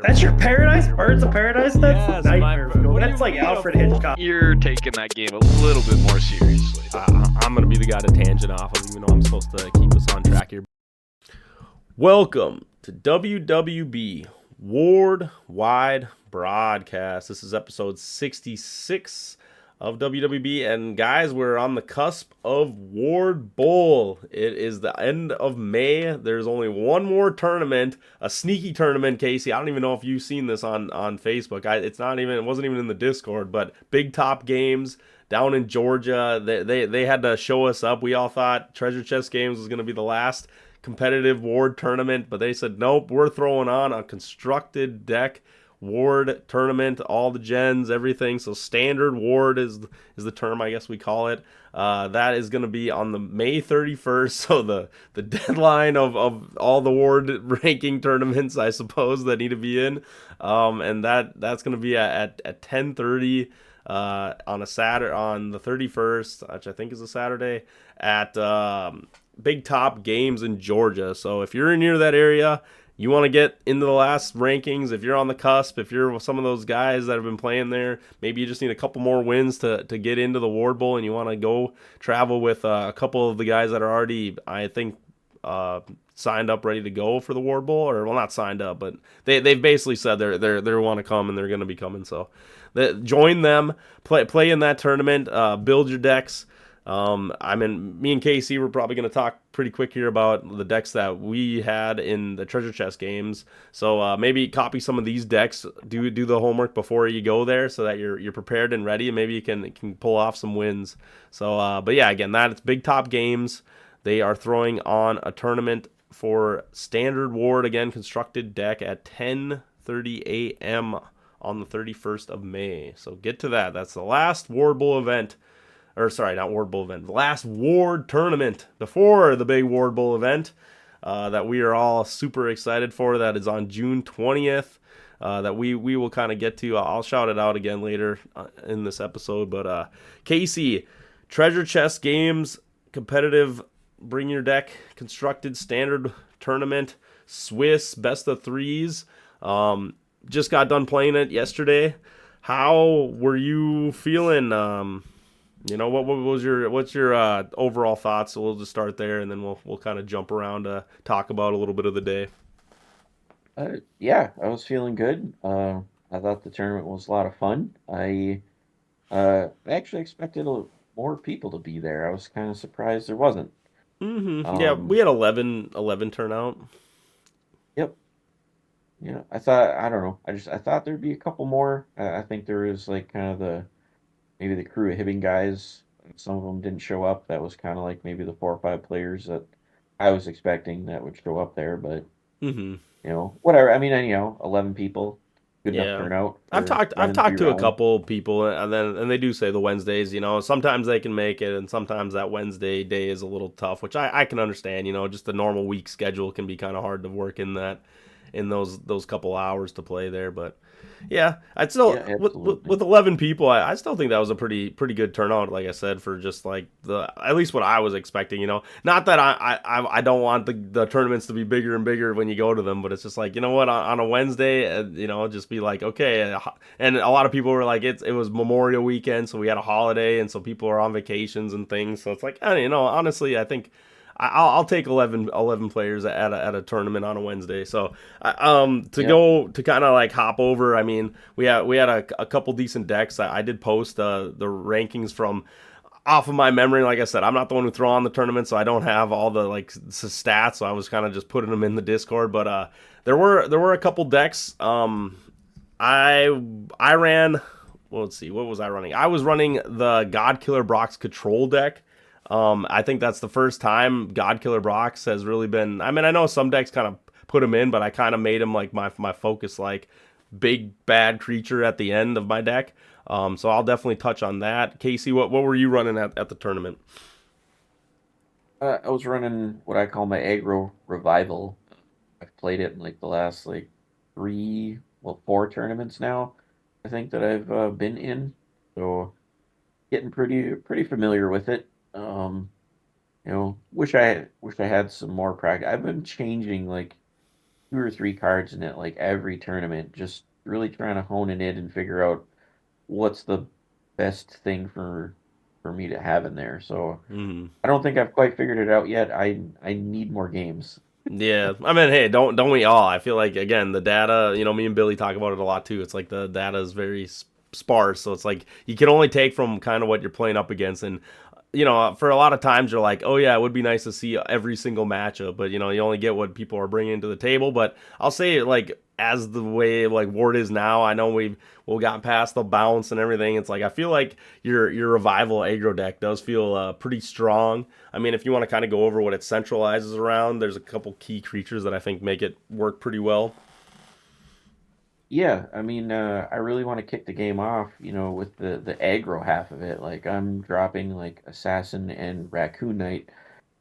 That's your paradise? Birds of Paradise? That's Yes, nightmare my- fuel. what do That's you like mean, Alfred a fool? Hitchcock. You're taking that game a little bit more seriously. I'm going to be the guy to tangent off of, even though I'm supposed to keep us on track here. Welcome to WWB Ward Wide Broadcast. This is episode 66 of WWB. And guys, we're on the cusp of Ward Bowl. It is the end of May. There's only one more tournament, a sneaky tournament, Casey. I don't even know if you've seen this on Facebook. It wasn't even in the Discord, but Big Top Games down in Georgia. They had to show us up. We all thought Treasure Chest Games was going to be the last competitive Ward tournament, but they said nope, we're throwing on a constructed deck Ward tournament, all the gens, everything. So standard Ward is the term, I guess we call it. That is going to be on the May 31st. So the deadline of all the Ward ranking tournaments, I suppose, that need to be in. And that's going to be at 10:30 on a Saturday, on the 31st, which I think is a Saturday, at Big Top Games in Georgia. So if you're near that area, you want to get into the last rankings, if you're on the cusp, if you're some of those guys that have been playing there, maybe you just need a couple more wins to get into the Ward Bowl, and you want to go travel with a couple of the guys that are already, I think, signed up, ready to go for the Ward Bowl, or well, not signed up, but they've basically said they want to come and they're going to be coming. So join them, play in that tournament, build your decks. Me and Casey were probably going to talk pretty quick here about the decks that we had in the Treasure Chest games. So maybe copy some of these decks, do the homework before you go there, so that you're prepared and ready, and maybe you can pull off some wins. So, but yeah, again, it's Big Top Games. They are throwing on a tournament for Standard Ward, again, constructed deck at 10:30 a.m. on the 31st of May. So get to that. That's the last Ward Bowl event. Or sorry, not Ward Bowl event. The last Ward tournament before the big Ward Bowl event that we are all super excited for. That is on June 20th. That we will kind of get to. I'll shout it out again later in this episode. But Casey, Treasure Chest Games, competitive, bring your deck, constructed standard tournament, Swiss best of threes. Just got done playing it yesterday. How were you feeling? What's your overall thoughts? So we'll just start there, and then we'll kind of jump around to talk about a little bit of the day. Yeah, I was feeling good. I thought the tournament was a lot of fun. I actually expected more people to be there. I was kind of surprised there wasn't. Yeah, we had 11 turnout. Yep. Yeah, I don't know. I thought there'd be a couple more. I think there was like kind of maybe the crew of Hibbing guys. Some of them didn't show up. That was kind of like maybe the 4 or 5 players that I was expecting that would show up there. But whatever. I mean, 11 people, good enough Yeah, turnout I've for talked running to through a couple people, and they do say the Wednesdays. Sometimes they can make it, and sometimes that Wednesday day is a little tough, which I can understand. Just the normal week schedule can be kind of hard to work in those couple hours to play there. But yeah, I'd still Yeah, absolutely. with 11 people, I still think that was a pretty good turnout. Like I said, for just like at least what I was expecting. Not that I don't want the tournaments to be bigger and bigger when you go to them, but it's just like, what, on a Wednesday, just be like, okay. And a lot of people were like, it was Memorial Weekend, so we had a holiday, and so people are on vacations and things. So it's like, honestly, I think I'll take 11 players at a tournament on a Wednesday. So go to kind of like hop over. I mean, we had a couple decent decks. I did post the rankings from off of my memory. Like I said, I'm not the one who throw on the tournament, so I don't have all the stats. So I was kind of just putting them in the Discord. But there were a couple decks. I ran. Well, let's see, what was I running? I was running the God Killer Brock's control deck. I think that's the first time God Killer Brox has really been. I mean, I know some decks kind of put him in, but I kind of made him like my focus, like big bad creature at the end of my deck. So I'll definitely touch on that. Casey, what were you running at the tournament? I was running what I call my aggro revival. I've played it in like the last like 4 tournaments now. I think that I've been in, so getting pretty familiar with it. Wish I had some more practice. I've been changing like 2 or 3 cards in it like every tournament, just really trying to hone it in and figure out what's the best thing for me to have in there. So Mhm. I don't think I've quite figured it out yet. I need more games. Yeah, I mean, hey, don't we all? I feel like again the data. Me and Billy talk about it a lot too. It's like the data is very sparse, so it's like you can only take from kind of what you're playing up against. And for a lot of times you're like, oh yeah, it would be nice to see every single matchup, but you only get what people are bringing to the table. But I'll say like as the way like Ward is now, I know we've gotten past the bounce and everything. It's like I feel like your revival aggro deck does feel pretty strong. I mean, if you want to kind of go over what it centralizes around, there's a couple key creatures that I think make it work pretty well. Yeah, I mean, I really want to kick the game off, with the aggro half of it. Like I'm dropping like Assassin and Raccoon Knight,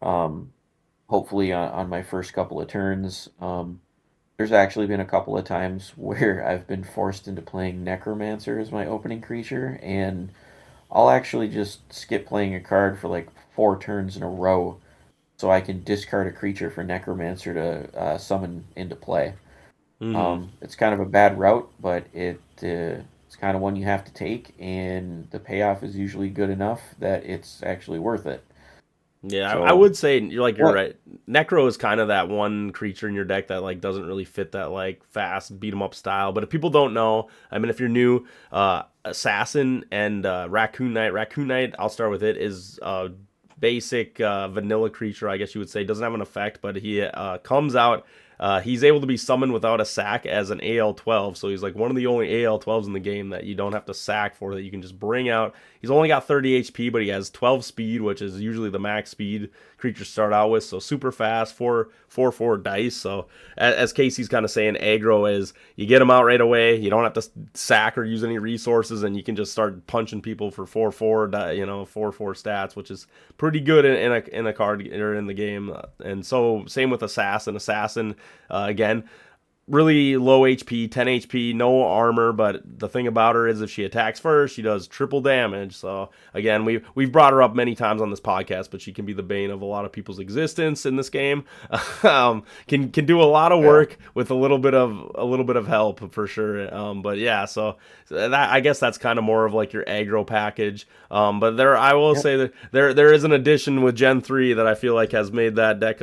um, hopefully on my first couple of turns. There's actually been a couple of times where I've been forced into playing Necromancer as my opening creature, and I'll actually just skip playing a card for like 4 turns in a row so I can discard a creature for Necromancer to summon into play. Hmm. It's kind of a bad route, but it's kind of one you have to take, and the payoff is usually good enough that it's actually worth it. Yeah, I So would say you're what? right. Necro is kind of that one creature in your deck that like doesn't really fit that like fast beat 'em up style. But if people don't know, I mean, if you're new, Assassin and Raccoon Knight, I'll start with it is basic vanilla creature, I guess you would say. Doesn't have an effect, but he comes out. He's able to be summoned without a sack as an AL12, so he's like one of the only AL12s in the game that you don't have to sack for, that you can just bring out. He's only got 30 HP, but he has 12 speed, which is usually the max speed creatures start out with, so super fast, 4 dice. So as Casey's kind of saying, aggro is you get him out right away, you don't have to sack or use any resources, and you can just start punching people for 4 stats, which is pretty good in a card or in the game. And so same with Assassin. Again, really low HP, 10 HP, no armor, but the thing about her is if she attacks first, she does triple damage. So again, we've brought her up many times on this podcast, but she can be the bane of a lot of people's existence in this game. Can do a lot of Yeah. work with a little bit of help for sure. But yeah, so that I guess that's kind of more of like your aggro package. But I will Yep. say that there is an addition with Gen 3 that I feel like has made that deck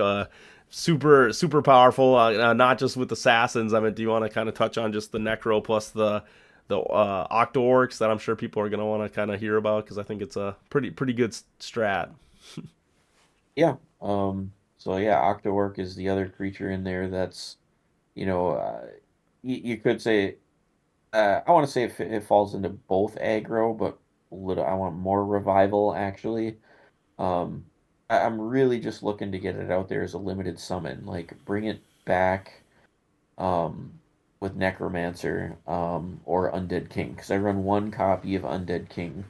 super powerful. Not just with assassins. I mean, do you want to kind of touch on just the necro plus the octo orcs that I'm sure people are going to want to kind of hear about, because I think it's a pretty good strat. Yeah. So yeah, Octowork is the other creature in there that's, you know, you could say, I want to say it falls into both aggro, but I want more revival actually. Um, I'm really just looking to get it out there as a limited summon, like bring it back, um, with Necromancer, or Undead King, because I run one copy of Undead King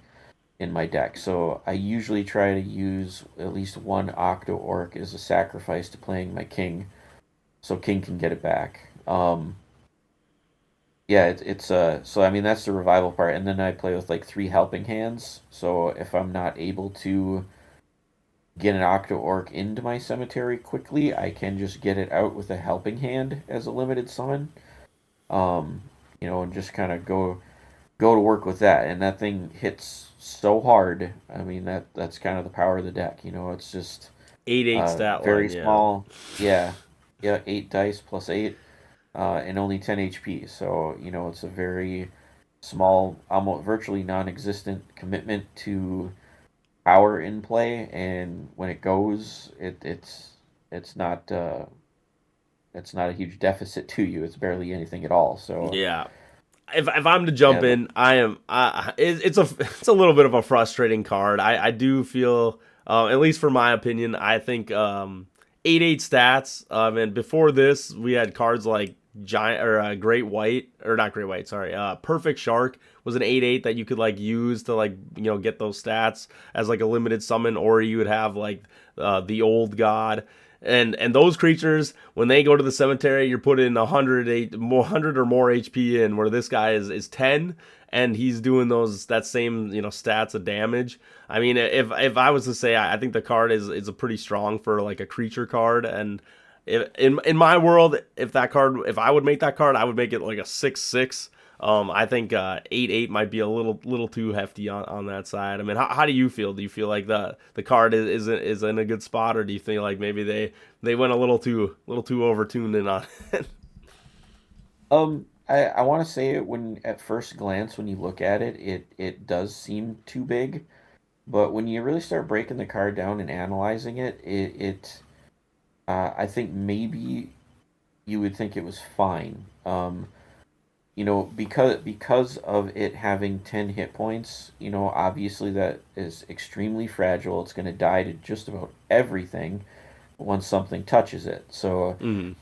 in my deck. So I usually try to use at least one Octo Orc as a sacrifice to playing my King, so King can get it back. Yeah, it's so I mean that's the revival part, and then I play with like 3 helping hands. So if I'm not able to get an Octo Orc into my cemetery quickly, I can just get it out with a helping hand as a limited summon. Um, and just kind of go to work with that, and that thing hits so hard. I mean that's kind of the power of the deck. It's just 8/8 stat very line, yeah. small. Yeah, yeah, 8 dice plus 8, and only 10 HP. So it's a very small, almost virtually non-existent commitment to power in play, and when it goes, it's not it's not a huge deficit to you. It's barely anything at all. So Yeah. If I'm to jump yeah, in, it's a little bit of a frustrating card. I do feel, at least for my opinion, I think 8/8 stats. And before this, we had cards like Giant or Great White, or not Great White, sorry. Perfect Shark was an 8/8 that you could like use to like get those stats as like a limited summon, or you would have like the Old God. And those creatures, when they go to the cemetery, you're putting 100 or more HP in, where this guy is 10, and he's doing that same stats of damage. I mean, if I was to say, I think the card is a pretty strong for like a creature card, and in my world, if I would make that card, I would make it like a 6/6. I think 8/8 might be a little too hefty on that side. I mean, how do you feel? Do you feel like the card is in a good spot, or do you feel like maybe they went a little too overtuned in on it? I want to say it when at first glance when you look at it, it does seem too big, but when you really start breaking the card down and analyzing it, I think maybe you would think it was fine. Because of it having 10 hit points, obviously that is extremely fragile. It's going to die to just about everything once something touches it. So, Mm-hmm.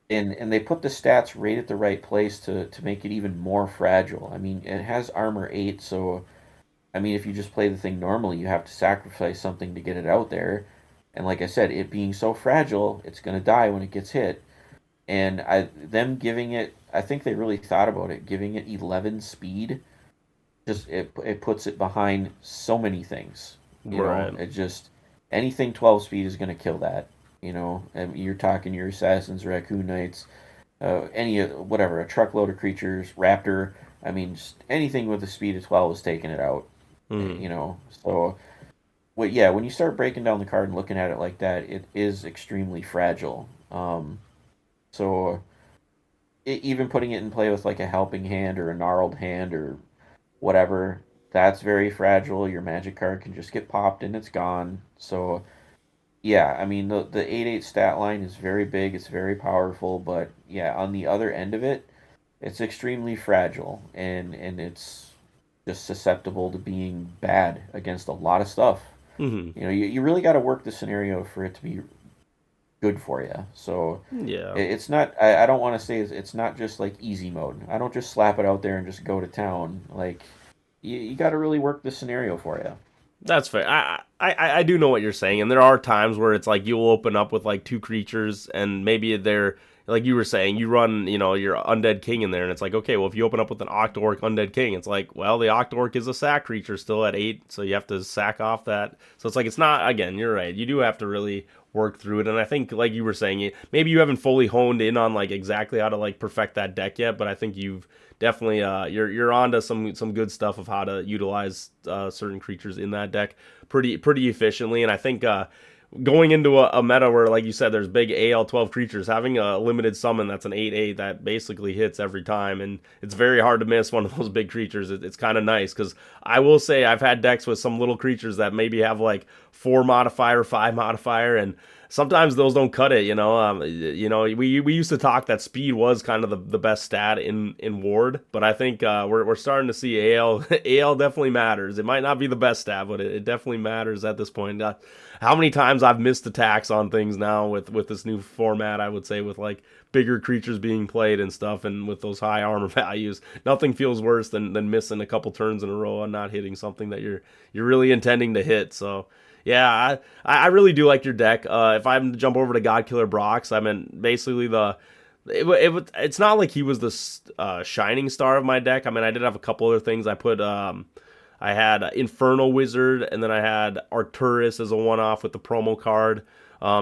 and they put the stats right at the right place to make it even more fragile. I mean, it has armor 8, so I mean, if you just play the thing normally, you have to sacrifice something to get it out there. And like I said, it being so fragile, it's going to die when it gets hit. And them giving it, I think they really thought about it, giving it 11 speed, just it puts it behind so many things. Right. It just anything 12 speed is going to kill that. And you're talking your assassins, raccoon knights, any whatever, a truckload of creatures, raptor. I mean, just anything with a speed of 12 is taking it out. Mm-hmm. So well, yeah, when you start breaking down the card and looking at it like that, it is extremely fragile. So even putting it in play with like a helping hand or a gnarled hand or whatever, that's very fragile. Your magic card can just get popped and it's gone. So yeah, I mean the 8/8 stat line is very big, it's very powerful, but yeah, on the other end of it, it's extremely fragile and it's just susceptible to being bad against a lot of stuff. Mm-hmm. You really got to work the scenario for it to be good for you. So Yeah. it's not. I don't want to say it's not just like easy mode. I don't just slap it out there and just go to town. Like you got to really work the scenario for you. That's fair. I do know what you're saying, and there are times where it's like you'll open up with like two creatures, and maybe they're like you were saying, you run your undead king in there, and it's like, okay, well if you open up with an Octork undead king, it's like, well the Octork is a sack creature still at 8, so you have to sack off that. So it's like it's not, again, you're right, you do have to really work through it, and I think like you were saying, maybe you haven't fully honed in on like exactly how to like perfect that deck yet, but I think you've definitely you're onto some good stuff of how to utilize certain creatures in that deck pretty efficiently. And I think going into a meta where, like you said, there's big AL12 creatures, having a limited summon that's an 8/8 that basically hits every time, and it's very hard to miss one of those big creatures. It's kind of nice, because I will say I've had decks with some little creatures that maybe have like 4 modifier, 5 modifier, and sometimes those don't cut it. We used to talk that speed was kind of the best stat in Ward, but I think we're starting to see AL AL definitely matters. It might not be the best stat, but it definitely matters at this point. How many times I've missed attacks on things now with this new format, I would say, with like bigger creatures being played and stuff, and with those high armor values, nothing feels worse than missing a couple turns in a row and not hitting something that you're really intending to hit. So yeah, I really do like your deck. If I'm to jump over to Godkiller Brox, I mean, basically it's not like he was the shining star of my deck. I mean, I did have a couple other things. I had Infernal Wizard, and then I had Arcturus as a one-off with the promo card.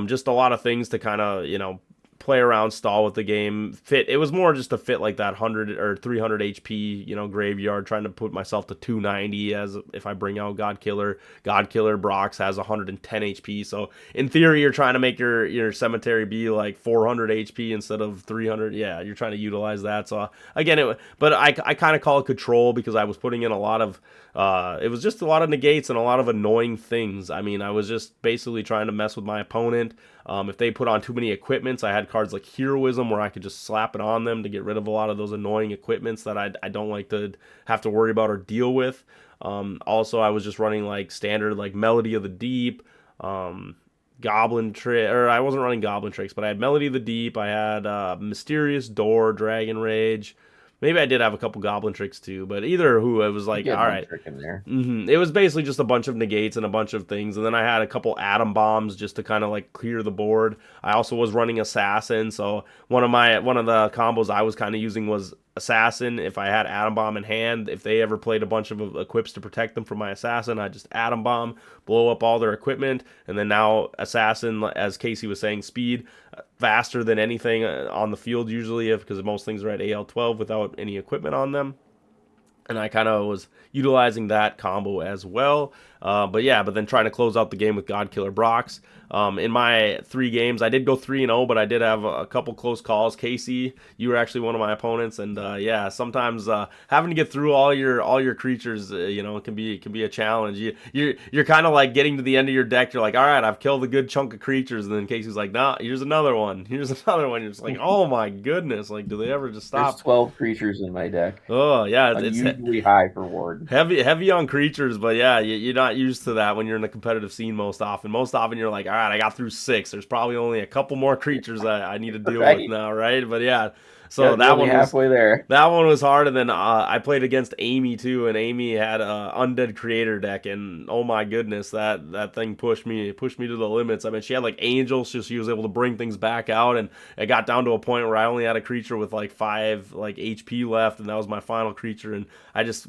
Just a lot of things to kind of, play around, stall with the game. Fit. It was more just to fit like that 100 or 300 HP, graveyard, trying to put myself to 290 as if I bring out Godkiller. Godkiller Brox has 110 HP. So in theory, you're trying to make your cemetery be like 400 HP instead of 300. Yeah, you're trying to utilize that. So again, but I kind of call it control, because I was putting in a lot of it was just a lot of negates and a lot of annoying things. I mean, I was just basically trying to mess with my opponent. If they put on too many equipments, I had cards like Heroism where I could just slap it on them to get rid of a lot of those annoying equipments that I don't like to have to worry about or deal with. Also, I was just running like standard like Melody of the Deep, Goblin Trick, or I wasn't running Goblin Tricks, but I had Melody of the Deep, I had Mysterious Door, Dragon Rage. Maybe I did have a couple Goblin Tricks too, but either who, it was like, all right. Trick in there. It was basically just a bunch of negates and a bunch of things, and then I had a couple Atom Bombs just to kind of like clear the board. I also was running Assassin, so one of the combos I was kind of using was Assassin. If I had Atom Bomb in hand, if they ever played a bunch of equips to protect them from my Assassin, I just Atom Bomb, blow up all their equipment, and then now Assassin, as Casey was saying, speed. faster than anything on the field usually, because most things are at AL12 without any equipment on them. And I kind of was utilizing that combo as well. But then trying to close out the game with God Killer Brox. In my 3 games, I did go 3-0, but I did have a couple close calls. Casey, you were actually one of my opponents, and sometimes having to get through all your creatures, can be a challenge. You're kind of like getting to the end of your deck. You're like, all right, I've killed a good chunk of creatures, and then Casey's like, nah, here's another one. Here's another one. You're just like, oh my goodness, like, do they ever just There's stop? 12 creatures in my deck. Oh yeah, it's Unusually high for Ward. heavy on creatures, but yeah, you're not used to that when you're in a competitive scene most often. Most often you're like, all right, I got through 6. There's probably only a couple more creatures I need to deal with Right. now, right? But yeah, so Yeah, you're that only one was halfway there. that one was hard. And then I played against Amy too, and Amy had a undead creator deck, and oh my goodness, that thing pushed me to the limits. I mean, she had like angels, so she was able to bring things back out, and it got down to a point where I only had a creature with like 5 like HP left, and that was my final creature. And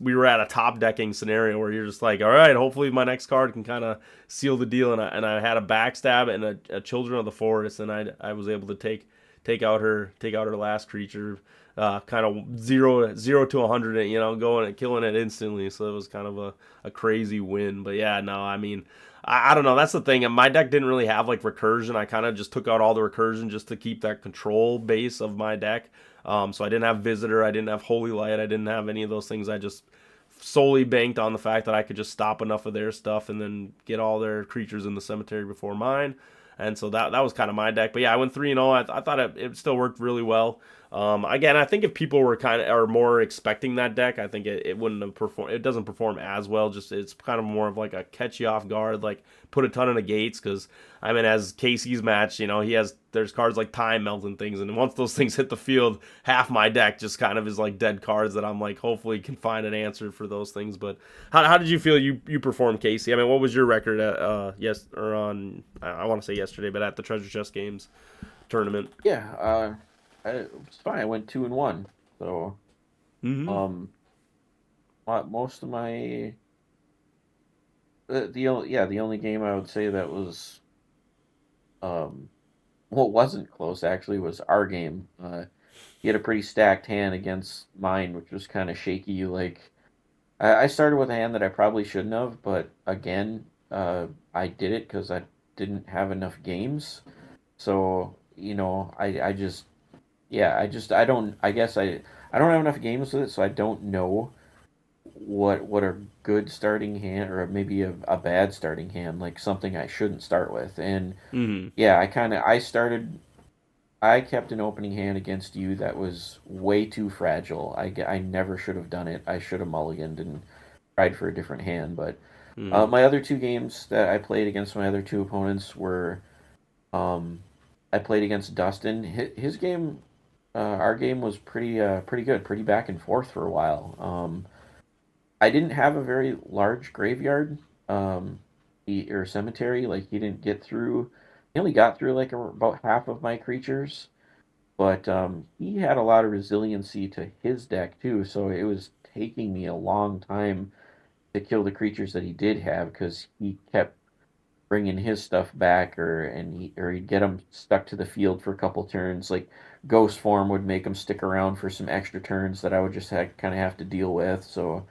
we were at a top decking scenario where you're just like, all right, hopefully my next card can kind of seal the deal. And I had a backstab and a Children of the Forest, and I was able to take out her last creature, kind of zero to 100, going and killing it instantly. So it was kind of a crazy win. But yeah, no, I mean, I don't know. That's the thing. And my deck didn't really have like recursion. I kind of just took out all the recursion just to keep that control base of my deck. So I didn't have Visitor. I didn't have Holy Light. I didn't have any of those things. I just solely banked on the fact that I could just stop enough of their stuff and then get all their creatures in the cemetery before mine. And so that was kind of my deck. But yeah, I went 3-0. I thought it still worked really well. Again, I think if people are more expecting that deck, I think it wouldn't have performed. It doesn't perform as well. Just it's kind of more of like a catch you off guard, like put a ton of negates. Because I mean, as Casey's match, there's cards like Time Melt and things, and once those things hit the field, half my deck just kind of is like dead cards that I'm like hopefully can find an answer for those things. But how did you feel you performed, Casey? I mean, what was your record at I want to say yesterday, but at the Treasure Chest Games tournament? Yeah, it was fine. I went 2-1. So, Mm-hmm. most of my the only game I would say that was wasn't close actually was our game. He had a pretty stacked hand against mine, which was kind of shaky. Like I started with a hand that I probably shouldn't have, but again, I did it because I didn't have enough games. So I just I don't I guess I don't have enough games with it, so I don't know what a good starting hand or maybe a bad starting hand, like something I shouldn't start with. And Mm-hmm. yeah, I kept an opening hand against you that was way too fragile. I never should have done it. I should have mulliganed and tried for a different hand. But Mm-hmm. my other 2 games that I played against my other 2 opponents were um, I played against Dustin. His game, our game was pretty good, pretty back and forth for a while. I didn't have a very large graveyard, or cemetery. Like he didn't get through. He only got through like about half of my creatures, but he had a lot of resiliency to his deck too. So it was taking me a long time to kill the creatures that he did have because he kept bringing his stuff back, or he'd get him stuck to the field for a couple turns. Like ghost form would make him stick around for some extra turns that I would just kind of have to deal with. So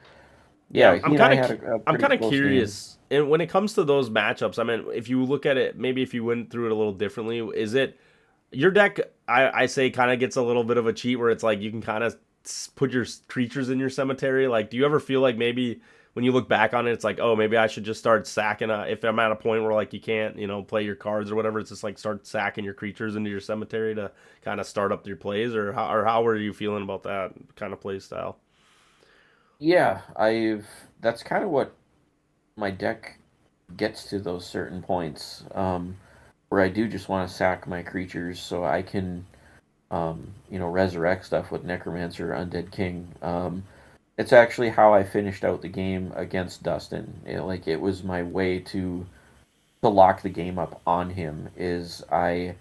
Yeah, yeah, he and I had a I'm pretty kind of close game. curious. And when it comes to those matchups, I mean, if you look at it, maybe if you went through it a little differently, is it your deck? I say kind of gets a little bit of a cheat where it's like you can kind of put your creatures in your cemetery. Like, do you ever feel like maybe when you look back on it, it's like, oh, maybe I should just start sacking. If I'm at a point where like you can't, play your cards or whatever, it's just like start sacking your creatures into your cemetery to kind of start up your plays, or how were you feeling about that kind of play style? Yeah, I've that's kind of what my deck gets to those certain points, where I do just want to sack my creatures so I can resurrect stuff with Necromancer or Undead King. It's actually how I finished out the game against Dustin. It was my way to lock the game up on him. Is I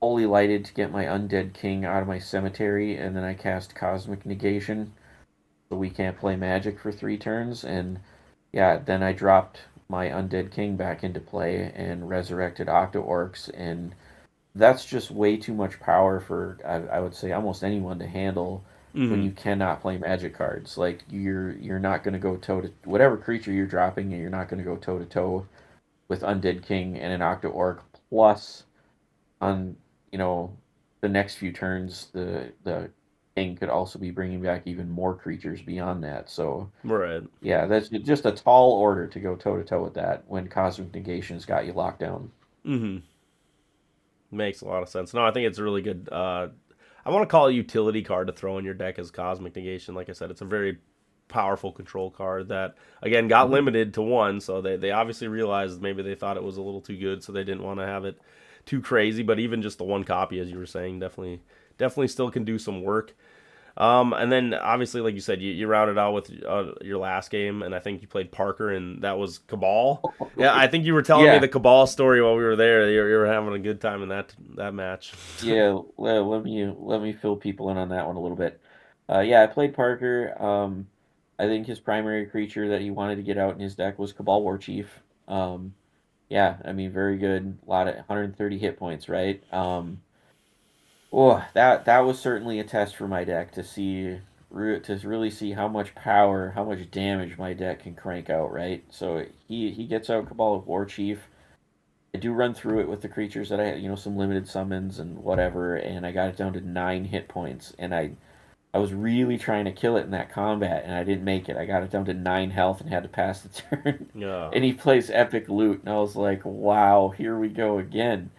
Holy Lighted to get my Undead King out of my cemetery, and then I cast Cosmic Negation, so we can't play Magic for 3 turns. And yeah, then I dropped my Undead King back into play and resurrected Octo Orcs and that's just way too much power for I would say almost anyone to handle when Mm-hmm. you cannot play magic cards. Like you're not going to go toe to whatever creature you're dropping, you're not going to go toe to toe with Undead King and an Octo Orc. Plus, on you know the next few turns, the king could also be bringing back even more creatures beyond that. So Right. yeah, that's just a tall order to go toe to toe with that when Cosmic Negation's got you locked down. Mm-hmm. Makes a lot of sense. No, I think it's a really good. I want to call it a utility card to throw in your deck as Cosmic Negation. Like I said, it's a very powerful control card that again got Hmm. limited to one. So they obviously realized maybe they thought it was a little too good, so they didn't want to have it too crazy. But even just the one copy, as you were saying, definitely still can do some work. And then obviously, like you said, you rounded out with your last game, and I think you played Parker, and that was Cabal. Yeah, I think you were telling me Yeah, the Cabal story while we were there. You were having a good time in that match. yeah. Let me fill people in on that one a little bit. Yeah, I played Parker. I think his primary creature that he wanted to get out in his deck was Cabal War Chief. Yeah, I mean, very good. A lot of 130 hit points, right? Oh, that was certainly a test for my deck to see to really see how much power, how much damage my deck can crank out, right? So he gets out Cabal War Chief. I do run through it with the creatures that I had, some limited summons and whatever, and I got it down to 9 hit points, and I was really trying to kill it in that combat, and I didn't make it. I got it down to 9 health and had to pass the turn. Yeah. And he plays Epic Loot, and I was like, wow, here we go again.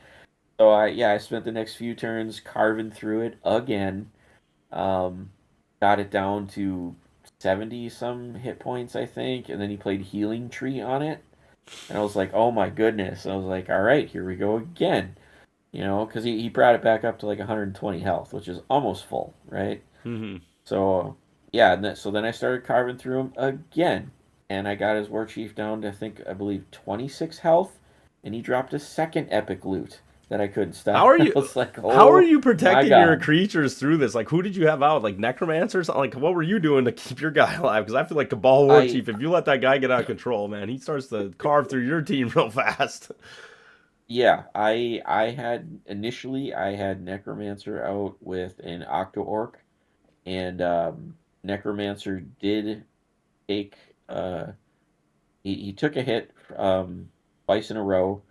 So I spent the next few turns carving through it again. Um, got it down to 70 some hit points, I think, and then he played Healing Tree on it. And I was like, oh my goodness. I was like, all right, here we go again. Because he brought it back up to like 120 health, which is almost full, right? Hmm. So, yeah, so then I started carving through him again. And I got his War Chief down to, I believe, 26 health. And he dropped a second epic loot that I couldn't How stop. are I you? was like, How are oh you my protecting your God. creatures through this? Like, who did you have out? Like Necromancers? Like, what were you doing to keep your guy alive? Because I feel like Cabal War I, Chief, if you let that guy get out of control, man, he starts to carve through your team real fast. yeah, I had Necromancer out with an Octo Orc. And Necromancer did take he took a hit twice in a row,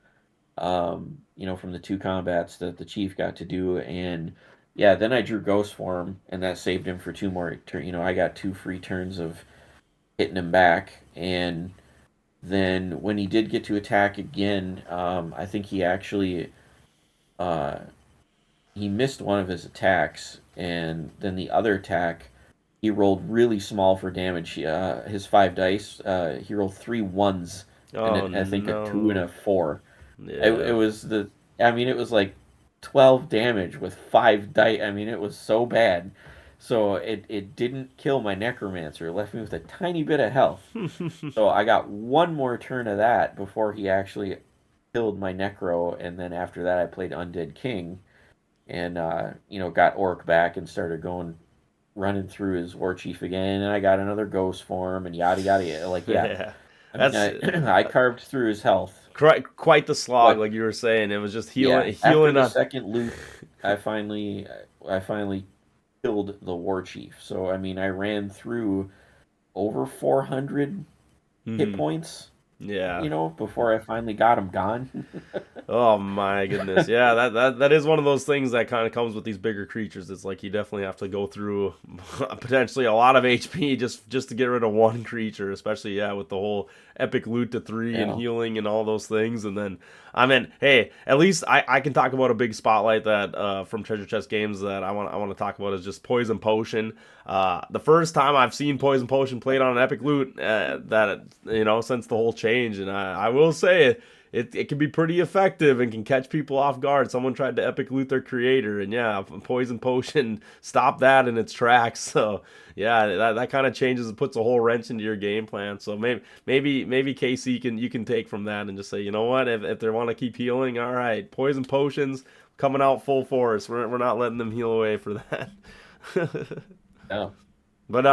from the two combats that the chief got to do, and yeah, then I drew Ghost Form, and that saved him for two more turn. I got two free turns of hitting him back, and then when he did get to attack again, I think uh, he missed one of his attacks, and then the other attack he rolled really small for damage. His 5 dice, he rolled three ones and Oh I think a two and no. a four. It Yeah. was I mean, it was like 12 damage with 5 dice. I mean, it was so bad. So it didn't kill my Necromancer. It left me with a tiny bit of health. So I got one more turn of that before he actually killed my Necro, and then after that I played Undead King and got Orc back and started going running through his war chief again, and I got another ghost form and yada yada. Like, yeah, Yeah. I mean, That's I carved through his health, quite the slog, but like you were saying. It was just yeah, after healing the on. second loop, I finally killed the war chief. So I mean, I ran through over 400 hit Hmm. points, Yeah. before I finally got him gone. Oh my goodness. Yeah, that is one of those things that kind of comes with these bigger creatures. It's like you definitely have to go through potentially a lot of HP just to get rid of one creature, especially yeah, with the whole epic loot to 3 and Yeah. healing and all those things. And then I mean, hey, at least I can talk about a big spotlight that from Treasure Chest Games that I want to talk about is just Poison Potion. The first time I've seen Poison Potion played on an epic loot that since the whole change, and I will say it can be pretty effective and can catch people off guard. Someone tried to epic loot their creator, and yeah, Poison Potion stopped that in its tracks. So yeah, that kind of changes and puts a whole wrench into your game plan. So maybe KC you can take from that and just say, you know what, if they want to keep healing, all right, Poison Potions coming out full force. We're not letting them heal away for that. Yeah. But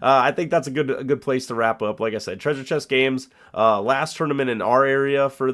I think that's a good place to wrap up. Like I said, Treasure Chest Games, last tournament in our area for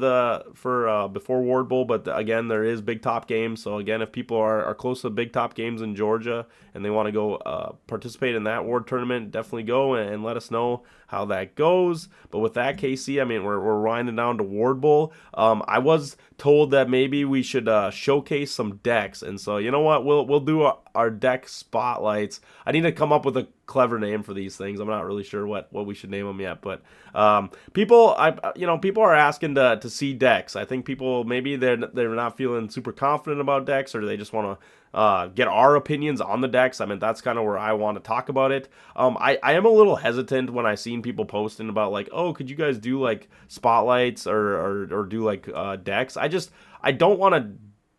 before Ward Bowl. But again, there is Big Top Games. So again, if people are close to Big Top Games in Georgia and they want to go participate in that Ward tournament, definitely go and let us know how that goes. But with that, Casey, I mean we're winding down to Ward Bowl. I was told that maybe we should showcase some decks, and so you know what, we'll do our deck spotlights. I need to come up with a clever name for these things. I'm not really sure what we should name them yet, but people are asking to see decks. I think people maybe they're not feeling super confident about decks, or they just want to get our opinions on the decks. I mean, that's kind of where I want to talk about it. I am a little hesitant when I seen people posting about like, oh, could you guys do like spotlights or do like decks? I don't want to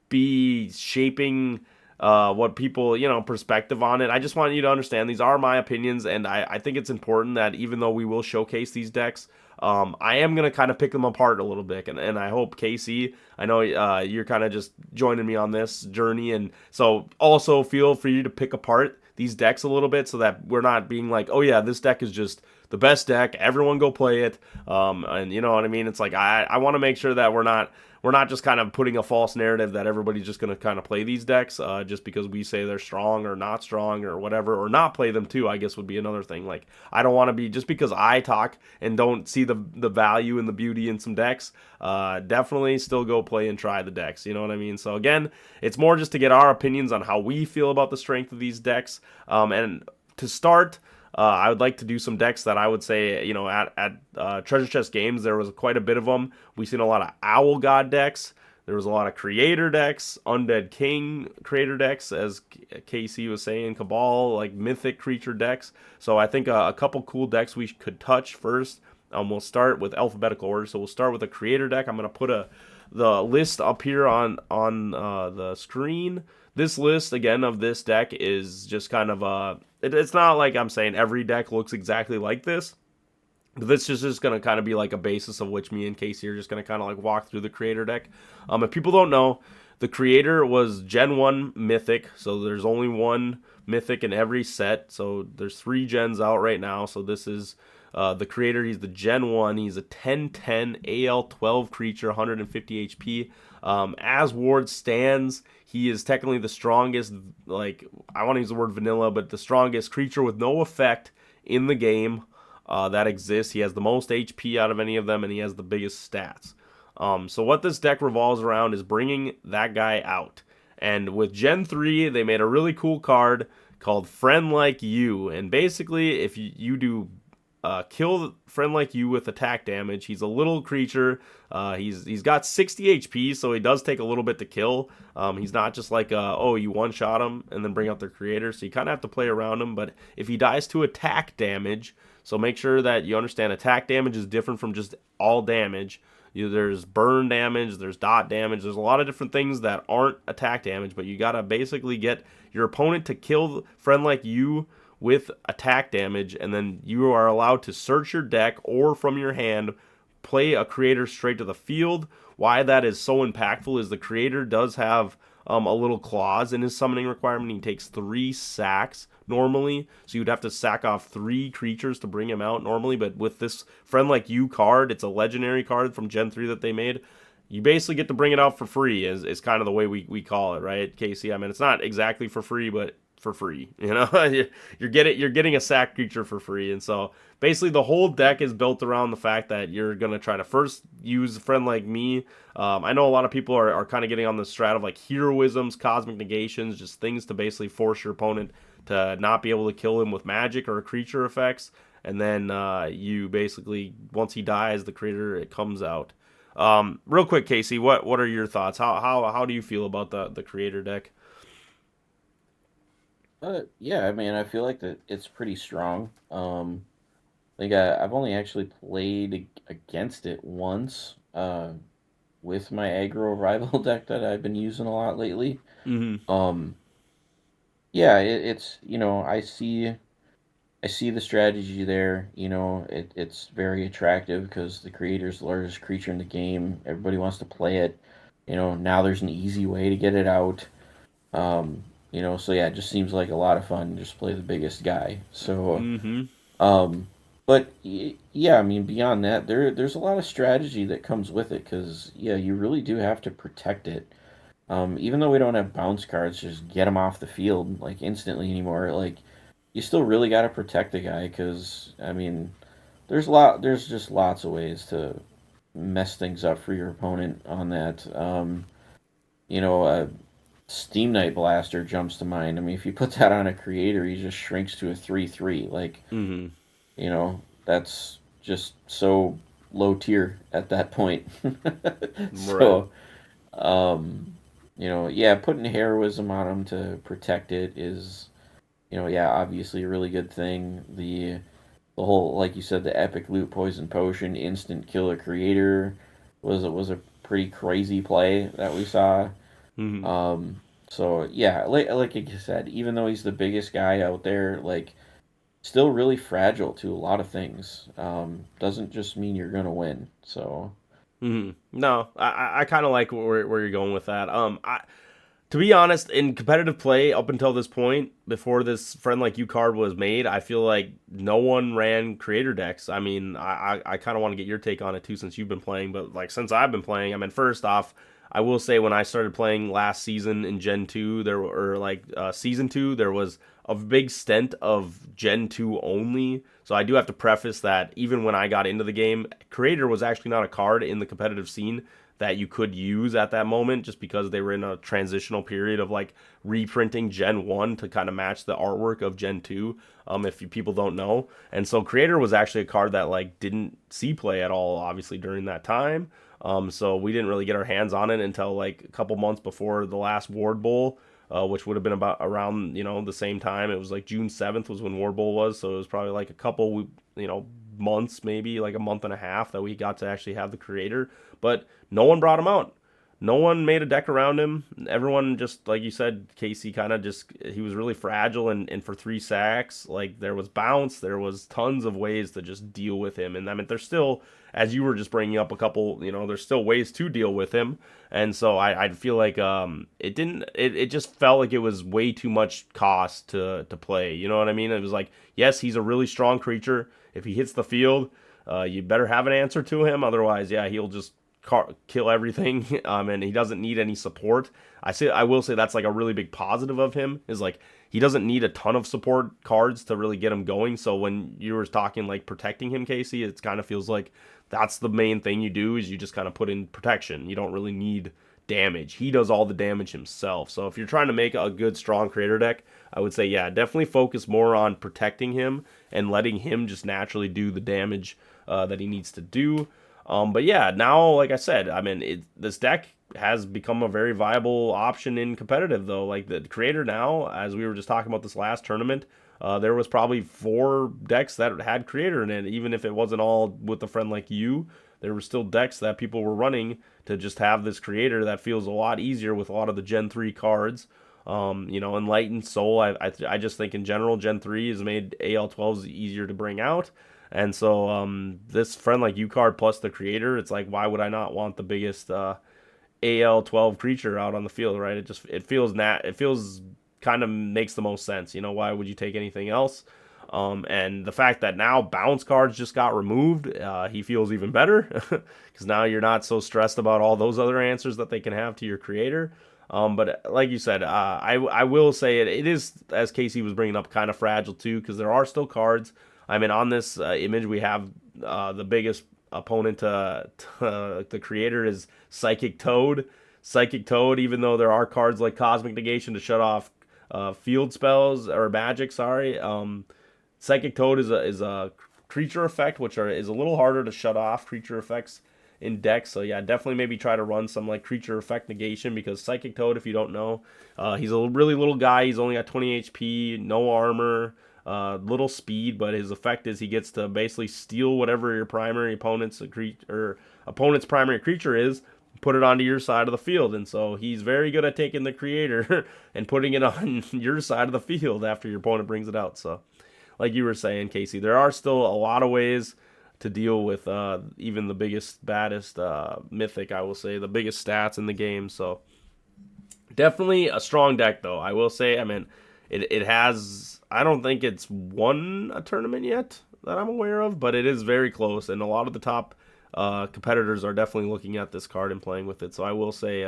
be shaping what people, perspective on it. I just want you to understand these are my opinions, and I think it's important that even though we will showcase these decks, I am going to kind of pick them apart a little bit. And I hope, Casey, I know you're kind of just joining me on this journey. And so also feel free to pick apart these decks a little bit so that we're not being like, oh, yeah, this deck is just the best deck. Everyone go play it. And you know what I mean? It's like I want to make sure that we're not just kind of putting a false narrative that everybody's just going to kind of play these decks just because we say they're strong or not strong or whatever, or not play them too, I guess would be another thing. Like, I don't want to be, just because I talk and don't see the value and the beauty in some decks, definitely still go play and try the decks. You know what I mean? So again, it's more just to get our opinions on how we feel about the strength of these decks. And to start, I would like to do some decks that I would say, at Treasure Chest Games, there was quite a bit of them. We've seen a lot of Owl God decks. There was a lot of Creator decks, Undead King Creator decks, as KC was saying, Cabal, like Mythic Creature decks. So I think a couple cool decks we could touch first. We'll start with alphabetical order. So we'll start with a Creator deck. I'm going to put the list up here on the screen. This list again of this deck is just kind of it's not like I'm saying every deck looks exactly like this. But this is just going to kind of be like a basis of which me and Casey are just going to kind of like walk through the Creator deck. If people don't know, the Creator was Gen 1 Mythic, so there's only one Mythic in every set. So there's 3 gens out right now. So this is the Creator. He's the Gen 1. He's a 10/10 AL 12 creature, 150 HP. As Ward stands, he is technically the strongest, like, I want to use the word vanilla, but the strongest creature with no effect in the game that exists. He has the most HP out of any of them, and he has the biggest stats. So what this deck revolves around is bringing that guy out. And with Gen 3, they made a really cool card called Friend Like You. And basically, if you do kill Friend Like You with attack damage, he's a little creature. He's got 60 HP, so he does take a little bit to kill. He's not just like, you one-shot him and then bring out their Creator. So you kind of have to play around him. But if he dies to attack damage, so make sure that you understand attack damage is different from just all damage. There's burn damage, there's dot damage, there's a lot of different things that aren't attack damage, but you gotta basically get your opponent to kill Friend Like You with attack damage, and then you are allowed to search your deck or from your hand, play a Creator straight to the field. Why that is so impactful is the Creator does have a little clause in his summoning requirement. He takes 3 sacks normally, so you'd have to sack off 3 creatures to bring him out normally. But with this Friend Like You card, it's a legendary card from Gen 3 that they made. You basically get to bring it out for free, is kind of the way we call it, right, Casey? I mean, it's not exactly for free, but for free, you're getting a sack creature for free. And so basically the whole deck is built around the fact that you're going to try to first use a Friend Like Me. I know a lot of people are kind of getting on the strat of like heroisms, cosmic negations, just things to basically force your opponent to not be able to kill him with magic or creature effects. And then you basically, once he dies, the Creator, it comes out. Real quick, Casey, what are your thoughts? How do you feel about the Creator deck? Yeah, I mean, I feel like that it's pretty strong. Like I've only actually played against it once, with my aggro rival deck that I've been using a lot lately. Hmm. Um, yeah, it's I see the strategy there. It's very attractive because the Creator's the largest creature in the game. Everybody wants to play it. Now there's an easy way to get it out. So yeah, it just seems like a lot of fun. Just play the biggest guy. So, Mm-hmm. um, but yeah, I mean, beyond that, there's a lot of strategy that comes with it because yeah, you really do have to protect it. Even though we don't have bounce cards, just get them off the field like instantly anymore. Like you still really got to protect the guy because I mean, there's just lots of ways to mess things up for your opponent on that. A Steam Knight Blaster jumps to mind. I mean, if you put that on a creator, he just shrinks to a 3/3. Like, Mm-hmm. that's just so low tier at that point. Right. So, um, yeah, putting heroism on him to protect it is, yeah, obviously a really good thing. The whole, like you said, the epic loot poison potion instant kill a creator was a pretty crazy play that we saw. Mm-hmm. So yeah, like you said, even though he's the biggest guy out there, like still really fragile to a lot of things. Doesn't just mean you're gonna win. So Mm-hmm. No, I kind of like where you're going with that. To be honest, in competitive play up until this point, before this friend like you card was made, I feel like no one ran creator decks. I mean, I kind of want to get your take on it too, since you've been playing. But like since I've been playing, I mean, first off, I will say when I started playing last season in Gen 2, there or like season 2, there was a big stint of Gen 2 only. So I do have to preface that even when I got into the game, creator was actually not a card in the competitive scene that you could use at that moment, just because they were in a transitional period of like reprinting Gen 1 to kind of match the artwork of Gen 2, if people don't know. And so Creator was actually a card that like didn't see play at all, obviously, during that time. So we didn't really get our hands on it until like a couple months before the last Ward Bowl, which would have been about around the same time. It was like June 7th was when Ward Bowl was, so it was probably like a couple months, maybe like a month and a half, that we got to actually have the creator. But no one brought him out. No one made a deck around him. Everyone, just like you said, Casey, kind of just, he was really fragile. And for 3 sacks, like there was bounce, there was tons of ways to just deal with him. And I mean, there's still, as you were just bringing up a couple, there's still ways to deal with him. And so I feel like it just felt like it was way too much cost to play. You know what I mean? It was like, yes, he's a really strong creature. If he hits the field, you better have an answer to him. Otherwise, yeah, he'll just kill everything. And he doesn't need any support. I will say that's like a really big positive of him, is like he doesn't need a ton of support cards to really get him going. So when you were talking like protecting him, Casey, it kind of feels like that's the main thing you do, is you just kind of put in protection. You don't really need damage. He does all the damage himself. So if you're trying to make a good strong creator deck, I would say yeah, definitely focus more on protecting him and letting him just naturally do the damage that he needs to do. But yeah, now like I said, I mean this deck has become a very viable option in competitive though. Like the creator now, as we were just talking about this last tournament, there was probably 4 decks that had creator in it. Even if it wasn't all with a friend like you, there were still decks that people were running to just have this creator that feels a lot easier with a lot of the Gen 3 cards. Enlightened Soul, I just think in general, Gen 3 has made AL12s easier to bring out. And so this friend like you card plus the creator, it's like, why would I not want the biggest AL12 creature out on the field, right? It feels kind of makes the most sense. Why would you take anything else? And the fact that now bounce cards just got removed, he feels even better, because now you're not so stressed about all those other answers that they can have to your creator. But like you said, I will say it is, as Casey was bringing up, kind of fragile too, because there are still cards. I mean, on this image we have the biggest opponent to the creator is Psychic Toad. Psychic Toad, even though there are cards like Cosmic Negation to shut off field spells or magic, sorry. Psychic Toad is a creature effect, which is a little harder to shut off creature effects in decks. So yeah, definitely maybe try to run some like creature effect negation, because Psychic Toad, if you don't know, he's a really little guy. He's only got 20 HP, no armor, little speed, but his effect is he gets to basically steal whatever your primary opponent's primary creature is, put it onto your side of the field. And so he's very good at taking the creator and putting it on your side of the field after your opponent brings it out. So like you were saying, Casey, there are still a lot of ways to deal with even the biggest, baddest mythic, I will say, the biggest stats in the game. So Definitely a strong deck, though. I will say, I mean, it has. I don't think it's won a tournament yet that I'm aware of, but it is very close, and a lot of the top competitors are definitely looking at this card and playing with it. So I will say,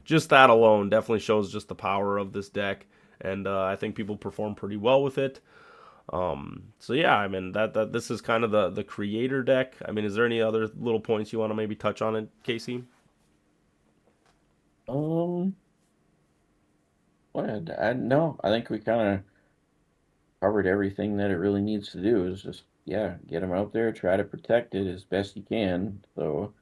just that alone definitely shows just the power of this deck, and I think people perform pretty well with it. So yeah, I mean that this is kind of the creator deck. I mean, is there any other little points you want to maybe touch on it, Casey? Um, no, I think we kind of covered everything that it really needs to do. Is just yeah, get them out there, try to protect it as best you can. So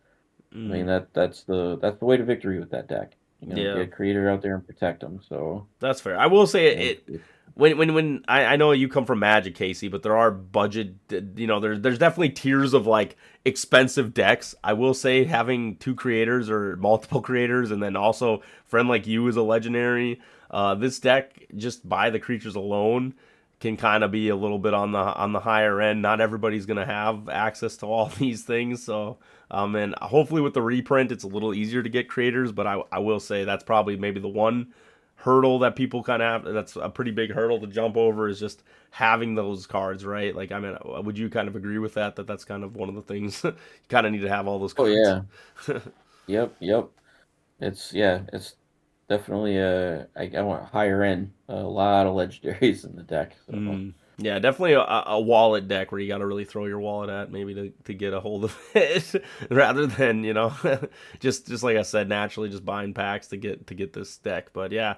I mean Mm, that's the way to victory with that deck. Get yeah. a creator out there and protect them. So That's fair. I will say yeah, it when I know you come from Magic, Casey, but there are budget. There's definitely tiers of like expensive decks. I will say having two creators or multiple creators, and then also friend like you is a legendary. This deck just by the creatures alone can kind of be a little bit on the higher end. Not everybody's gonna have access to all these things, so and hopefully with the reprint, it's a little easier to get creators. But I will say that's probably maybe the one hurdle that people kind of have. That's a pretty big hurdle to jump over is just having those cards, right? Like, I mean, would you kind of agree with that? That's kind of one of the things you kind of need to have all those oh cards. yeah, yep. It's definitely I want higher end. A lot of legendaries in the deck. So Mm. Yeah, definitely a wallet deck where you got to really throw your wallet at maybe to get a hold of it, rather than just like I said, naturally just buying packs to get this deck. But yeah,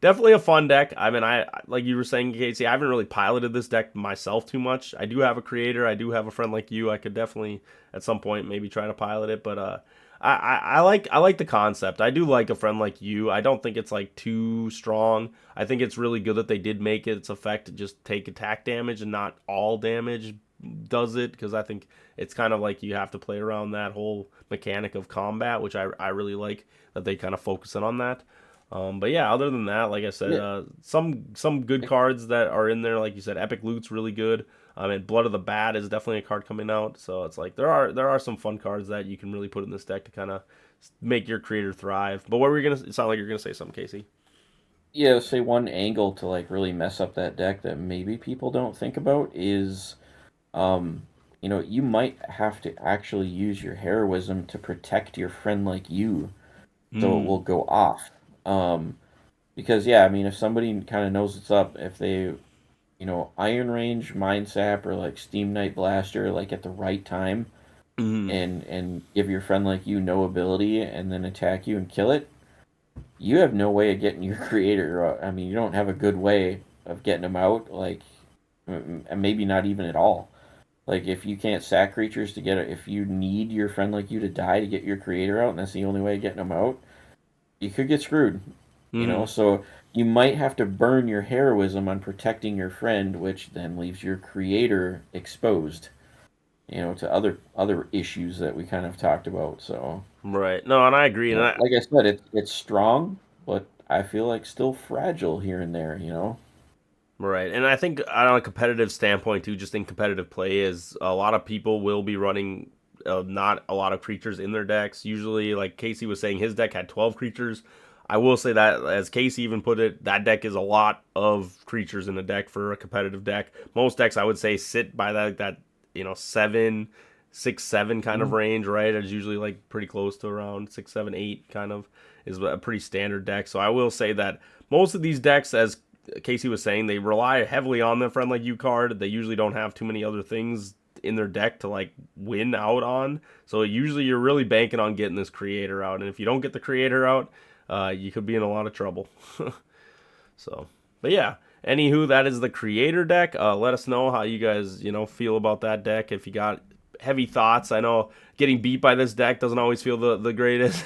definitely a fun deck. I mean, I like you were saying, Casey, I haven't really piloted this deck myself too much. I do have a creator, I do have a friend like you. I could definitely at some point maybe try to pilot it, but I like the concept. I do like a friend like you. I don't think it's like too strong. I think it's really good that they did make its effect to just take attack damage and not all damage does it, because I think it's kind of like you have to play around that whole mechanic of combat, which I really like that they kind of focus in on that. But yeah, other than that, like I said, yeah, some good cards that are in there. Like you said, Epic Loot's really good. I mean, Blood of the Bat is definitely a card coming out, so it's like there are some fun cards that you can really put in this deck to kind of make your creator thrive. But what were you gonna? It sounded like you're gonna say something, Casey. yeah. Say one angle to like really mess up that deck that maybe people don't think about is um you might have to actually use your heroism to protect your friend like you so it will Mm. go off. Because yeah, I mean if somebody kind of knows what's up, if they Iron Range, Mind Sap, or like Steam Knight Blaster like at the right time Mm. and give your friend like you no ability and then attack you and kill it, you have no way of getting your creator. I mean, you don't have a good way of getting them out, like, and maybe not even at all. Like, if you can't sack creatures to get it, if you need your friend like you to die to get your creator out, and that's the only way of getting them out, you could get screwed. Mm. So you might have to burn your heroism on protecting your friend, which then leaves your creator exposed, to other issues that we kind of talked about. So. Right. No, and I agree. And Like I said, it's strong, but I feel like still fragile here and there. right, and I think on a competitive standpoint too, just in competitive play, is a lot of people will be running not a lot of creatures in their decks. Usually, like Casey was saying, his deck had 12 creatures. I will say that, as Casey even put it, that deck is a lot of creatures in the deck for a competitive deck. Most decks, I would say, sit by that 7, 6, 7 kind of Mhm. range, right? It's usually like pretty close to around 6, 7, 8 kind of is a pretty standard deck. So I will say that most of these decks, as Casey was saying, they rely heavily on the friend like you card. They usually don't have too many other things in their deck to like win out on. So usually you're really banking on getting this creator out, and if you don't get the creator out, you could be in a lot of trouble. So, but yeah. Anywho, that is the creator deck. Let us know how you guys, feel about that deck. If you got heavy thoughts, I know getting beat by this deck doesn't always feel the greatest.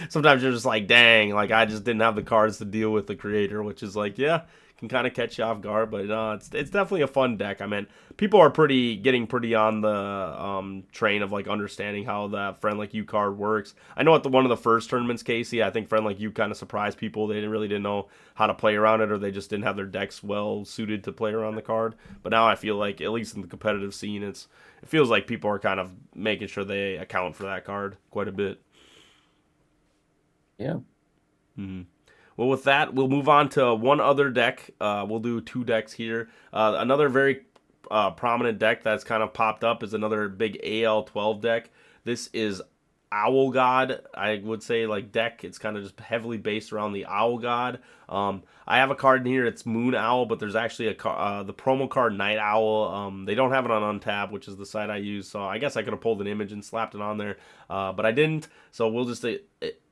Sometimes you're just like, dang, like I just didn't have the cards to deal with the creator, which is like, yeah, can kind of catch you off guard. But it's definitely a fun deck. I mean, people are getting pretty on the train of like understanding how that friend like you card works. I know at one of the first tournaments, Casey, I think friend like you kind of surprised people. They didn't know how to play around it, or they just didn't have their decks well suited to play around the card. But now I feel like, at least in the competitive scene, it feels like people are kind of making sure they account for that card quite a bit. Yeah. Mhm. Well, with that, we'll move on to one other deck. We'll do 2 decks here. Another very prominent deck that's kind of popped up is another big AL12 deck. This is Owl God, I would say, like, deck. It's kind of just heavily based around the Owl God. I have a card in here. It's Moon Owl, but there's actually the promo card Night Owl. They don't have it on Untab, which is the site I use. So I guess I could have pulled an image and slapped it on there, but I didn't. So we'll just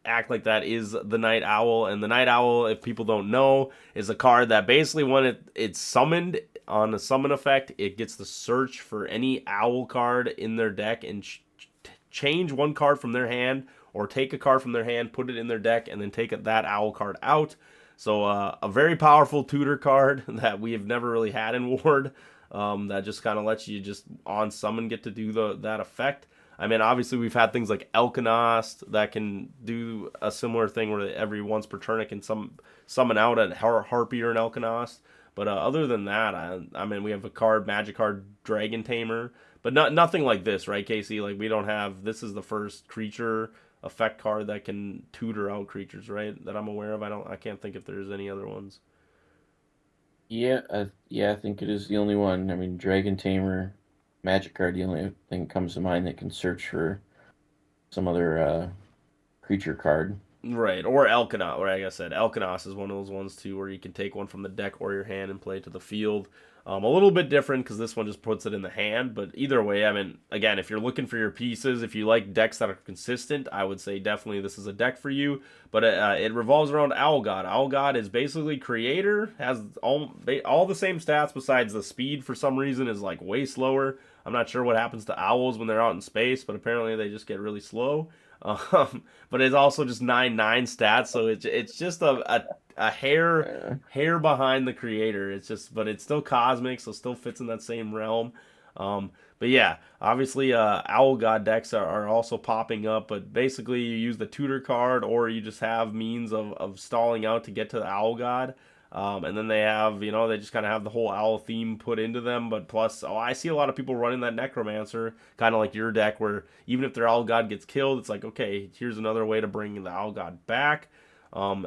act like that is the Night Owl. And the Night Owl, if people don't know, is a card that basically when it's summoned on a summon effect, it gets to search for any Owl card in their deck and change one card from their hand, or take a card from their hand, put it in their deck, and then take that Owl card out. So a very powerful tutor card that we have never really had in Ward, that just kind of lets you just on summon get to do that effect. I mean, obviously we've had things like Elkanost that can do a similar thing where every once per turn it can summon out a Harpy or an Elkanost. But other than that, I mean, we have a card, Magic card, Dragon Tamer, but nothing like this, right, Casey? Like, we don't have, this is the first creature effect card that can tutor out creatures, right? That I'm aware of. I can't think if there's any other ones. Yeah, I think it is the only one. I mean, Dragon Tamer, Magic card, the only thing that comes to mind that can search for some other creature card. Right, or Elkanost, or like I said, Elkanost is one of those ones too, where you can take one from the deck or your hand and play it to the field. A little bit different because this one just puts it in the hand, but either way, I mean, again, if you're looking for your pieces, if you like decks that are consistent, I would say definitely this is a deck for you. But it revolves around Owl God. Owl God is basically creator, has all the same stats besides the speed for some reason is like way slower. I'm not sure what happens to owls when they're out in space, but apparently they just get really slow. But it's also just 9/9 stats, so it's just a hair behind the creator. It's just, but it's still cosmic, so still fits in that same realm. But yeah, obviously, Owl God decks are also popping up. But basically, you use the tutor card, or you just have means of stalling out to get to the Owl God. And then they have, they just kind of have the whole owl theme put into them. But plus, I see a lot of people running that Necromancer, kind of like your deck, where even if their Owl God gets killed, it's like, okay, here's another way to bring the Owl God back.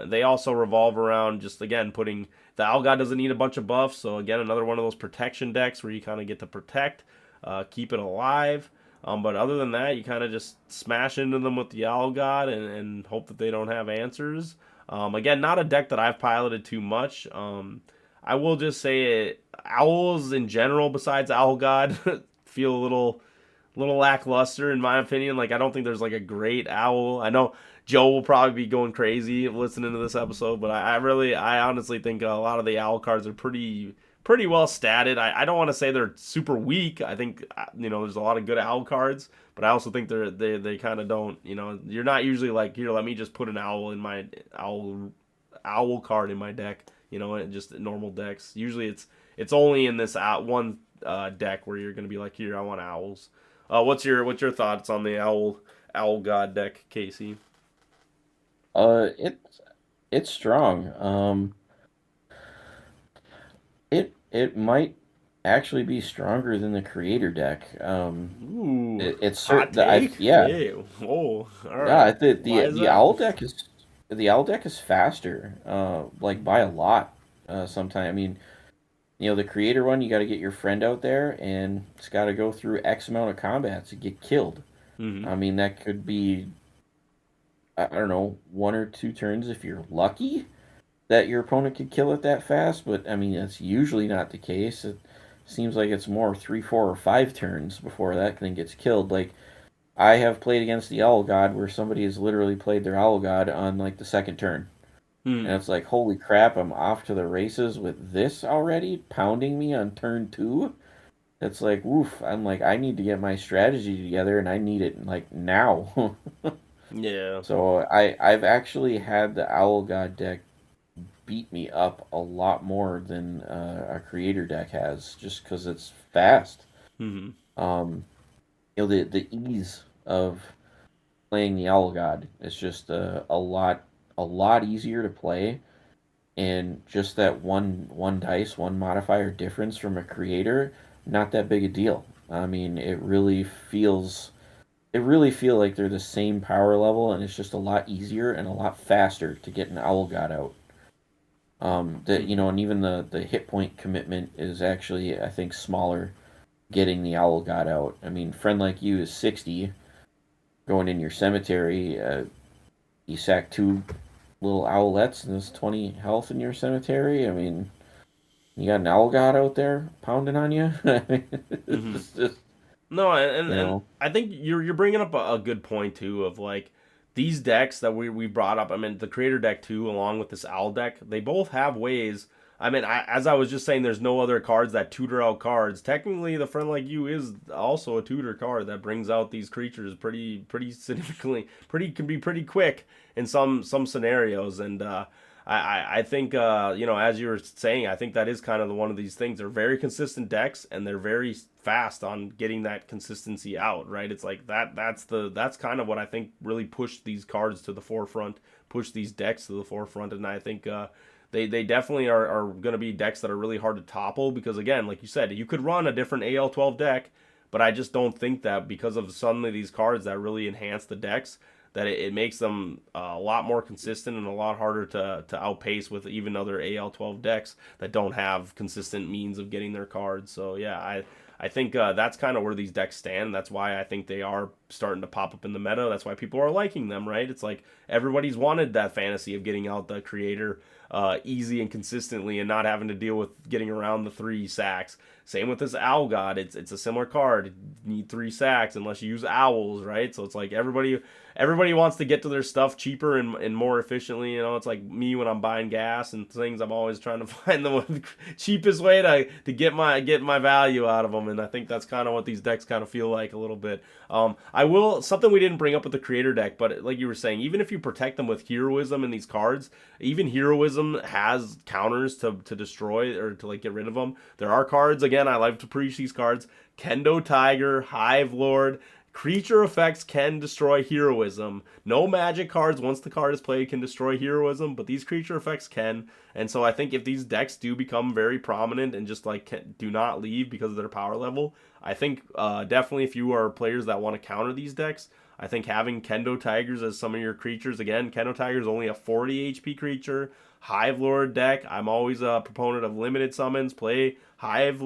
They also revolve around just, again, putting the Owl God doesn't need a bunch of buffs. So again, another one of those protection decks where you kind of get to protect, keep it alive. But other than that, you kind of just smash into them with the Owl God and hope that they don't have answers. Again, not a deck that I've piloted too much. I will just say owls in general, besides Owl God, feel a little lackluster in my opinion. Like, I don't think there's like a great owl. I know Joe will probably be going crazy listening to this episode, but I honestly think a lot of the owl cards are pretty well statted. I don't want to say they're super weak. I think there's a lot of good owl cards, but I also think they kind of don't. You're not usually like, here, let me just put an owl in my owl card in my deck. Just normal decks. Usually it's only in this one deck where you're gonna be like, here, I want owls. What's your thoughts on the owl god deck, Casey? It's strong. It might actually be stronger than the creator deck. Ooh, It's hot certain. take. Yeah, Ew. Oh, all yeah. right. Why is The that? owl deck is faster. Like by a lot. Sometimes, I mean, the creator one, you got to get your friend out there, and it's got to go through X amount of combats to get killed. Mm-hmm. I mean, that could be, I don't know, 1 or 2 turns if you're lucky that your opponent could kill it that fast. But I mean, that's usually not the case. It seems like it's more 3, 4, or 5 turns before that thing gets killed. Like, I have played against the Owl God where somebody has literally played their Owl God on like the second turn. And Hmm. it's like, holy crap, I'm off to the races with this already, pounding me on turn 2. It's like, woof. I'm like, I need to get my strategy together, and I need it like now. Yeah. So I've actually had the Owl God deck beat me up a lot more than a creator deck has, just because it's fast. Mm-hmm. Um, the ease of playing the Owl God is just a lot easier to play, and just that one dice, one modifier difference from a creator, not that big a deal. I mean, it really feel like they're the same power level, and it's just a lot easier and a lot faster to get an Owl God out. That and even the hit point commitment is actually, I think, smaller. Getting the Owl God out. I mean, friend like you is 60 going in your cemetery. You sack two little owlets and there's 20 health in your cemetery. I mean, you got an Owl God out there pounding on you. I mean, Mm-hmm. it's just No, and you and know. I think you're bringing up a good point too of like these decks that we brought up. I mean, the creator deck too, along with this owl deck, they both have ways. I mean, as I was just saying, there's no other cards that tutor out cards. Technically, the friend like you is also a tutor card that brings out these creatures pretty significantly. Can be pretty quick in some scenarios, and I think as you were saying, I think that is kind of one of these things. They're very consistent decks, and they're very fast on getting that consistency out. Right? It's like that's kind of what I think really pushed these cards to the forefront, pushed these decks to the forefront, and I think. They definitely are going to be decks that are really hard to topple because, again, like you said, you could run a different AL12 deck, but I just don't think that because of suddenly these cards that really enhance the decks, that it makes them a lot more consistent and a lot harder to outpace with even other AL12 decks that don't have consistent means of getting their cards. So yeah, I think that's kind of where these decks stand. That's why I think they are starting to pop up in the meta. That's why people are liking them, right? It's like everybody's wanted that fantasy of getting out the creator easy and consistently and not having to deal with getting around the 3 sacks. Same with this Owl God. It's a similar card. You need 3 sacks unless you use owls, right? So it's like everybody wants to get to their stuff cheaper and more efficiently. It's like me when I'm buying gas and things. I'm always trying to find the cheapest way to get my value out of them. And I think that's kind of what these decks kind of feel like a little bit. I will something we didn't bring up with the creator deck, but like you were saying, even if you protect them with heroism in these cards, even heroism has counters to destroy or to like get rid of them. There are cards, again, I like to preach these cards. Kendo Tiger, Hive Lord, creature effects can destroy heroism. No magic cards, once the card is played, can destroy heroism, but these creature effects can. And so I think if these decks do become very prominent and just like do not leave because of their power level, I think definitely if you are players that want to counter these decks, I think having Kendo Tigers as some of your creatures, again, Kendo Tiger is only a 40 HP creature. Hive Lord deck, I'm always a proponent of limited summons. Play Hive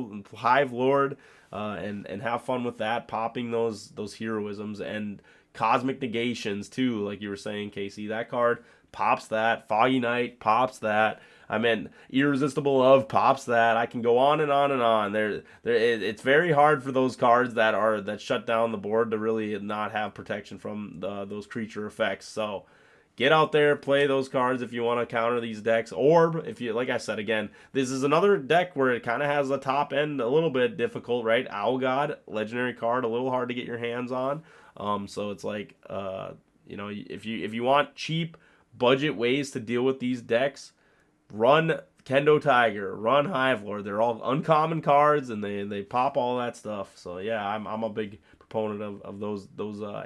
Lord, and have fun with that, popping those heroisms and cosmic negations too. Like you were saying, Casey, that card pops that. Foggy Night pops that. I mean, Irresistible Love pops that. I can go on and on and on. It's very hard for those cards that shut down the board to really not have protection from those creature effects. So get out there, play those cards if you want to counter these decks, or if you, like I said again, this is another deck where it kind of has a top end a little bit difficult, right? Owl God, legendary card, a little hard to get your hands on. So it's like, if you want cheap budget ways to deal with these decks, run Kendo Tiger, run Hive Lord. They're all uncommon cards, and they pop all that stuff. So yeah, I'm a big proponent of those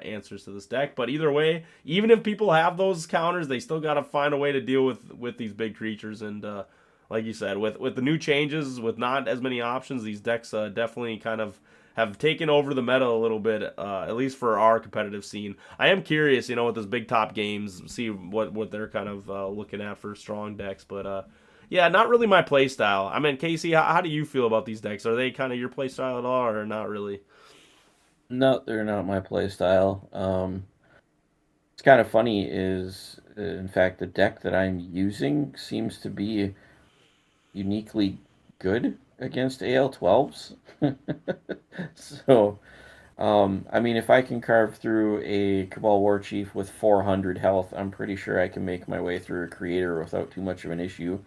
answers to this deck. But either way, even if people have those counters, they still got to find a way to deal with these big creatures. And like you said, with the new changes, with not as many options, these decks definitely kind of have taken over the meta a little bit, at least for our competitive scene. I am curious, with those big top games, see what they're kind of looking at for strong decks. But yeah, not really my play style. I mean, Casey, how do you feel about these decks? Are they kind of your play style at all, or not really? No, they're not my play style. It's kind of funny is, in fact, the deck that I'm using seems to be uniquely good against AL12s. So, I mean, if I can carve through a Cabal War Chief with 400 health, I'm pretty sure I can make my way through a Creator without too much of an issue.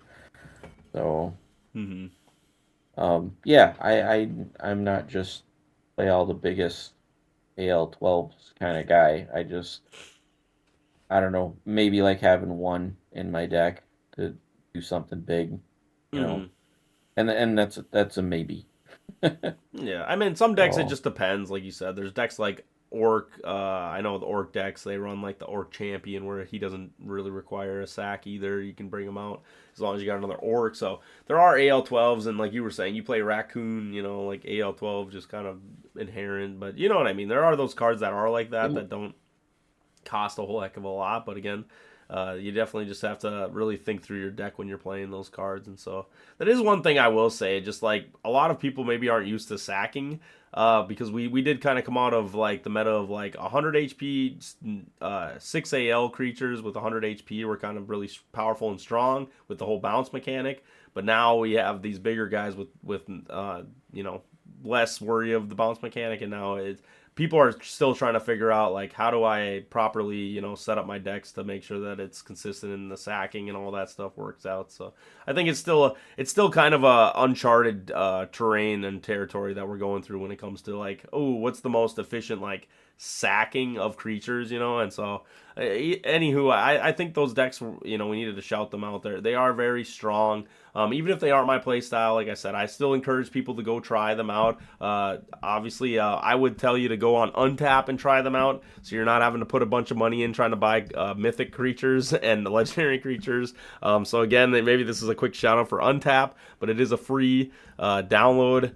So, Mm-hmm. yeah, I'm not just play all the biggest AL12s kind of guy. I don't know, maybe like having one in my deck to do something big, you know. Mm-hmm. And that's a maybe. Yeah, I mean, some decks it So, just depends. Like you said, there's decks like Orc. I know the Orc decks they run like the Orc Champion, where he doesn't really require a sack either. You can bring him out as long as you got another Orc. So there are AL12s, and like you were saying, you play Raccoon. Like AL12 just kind of inherent. But you know what I mean. There are those cards that are like that it, that don't cost a whole heck of a lot. But again, You definitely just have to really think through your deck when you're playing those cards. And so that is one thing I will say. Just like a lot of people maybe aren't used to sacking. Because we did kind of come out of like the meta of like 100 HP, 6 AL creatures with 100 HP were kind of really powerful and strong with the whole bounce mechanic. But now we have these bigger guys with less worry of the bounce mechanic, and now people are still trying to figure out like how do I properly set up my decks to make sure that it's consistent and the sacking and all that stuff works out. So I think it's still kind of a uncharted terrain and territory that we're going through when it comes to like, oh, what's the most efficient like sacking of creatures, and so anywho, I think those decks, we needed to shout them out there. They are very strong. Even if they aren't my play style, like I said, I still encourage people to go try them out. Obviously, I would tell you to go on Untap and try them out, so you're not having to put a bunch of money in trying to buy mythic creatures and legendary creatures. So again, maybe this is a quick shout out for Untap, but it is a free download,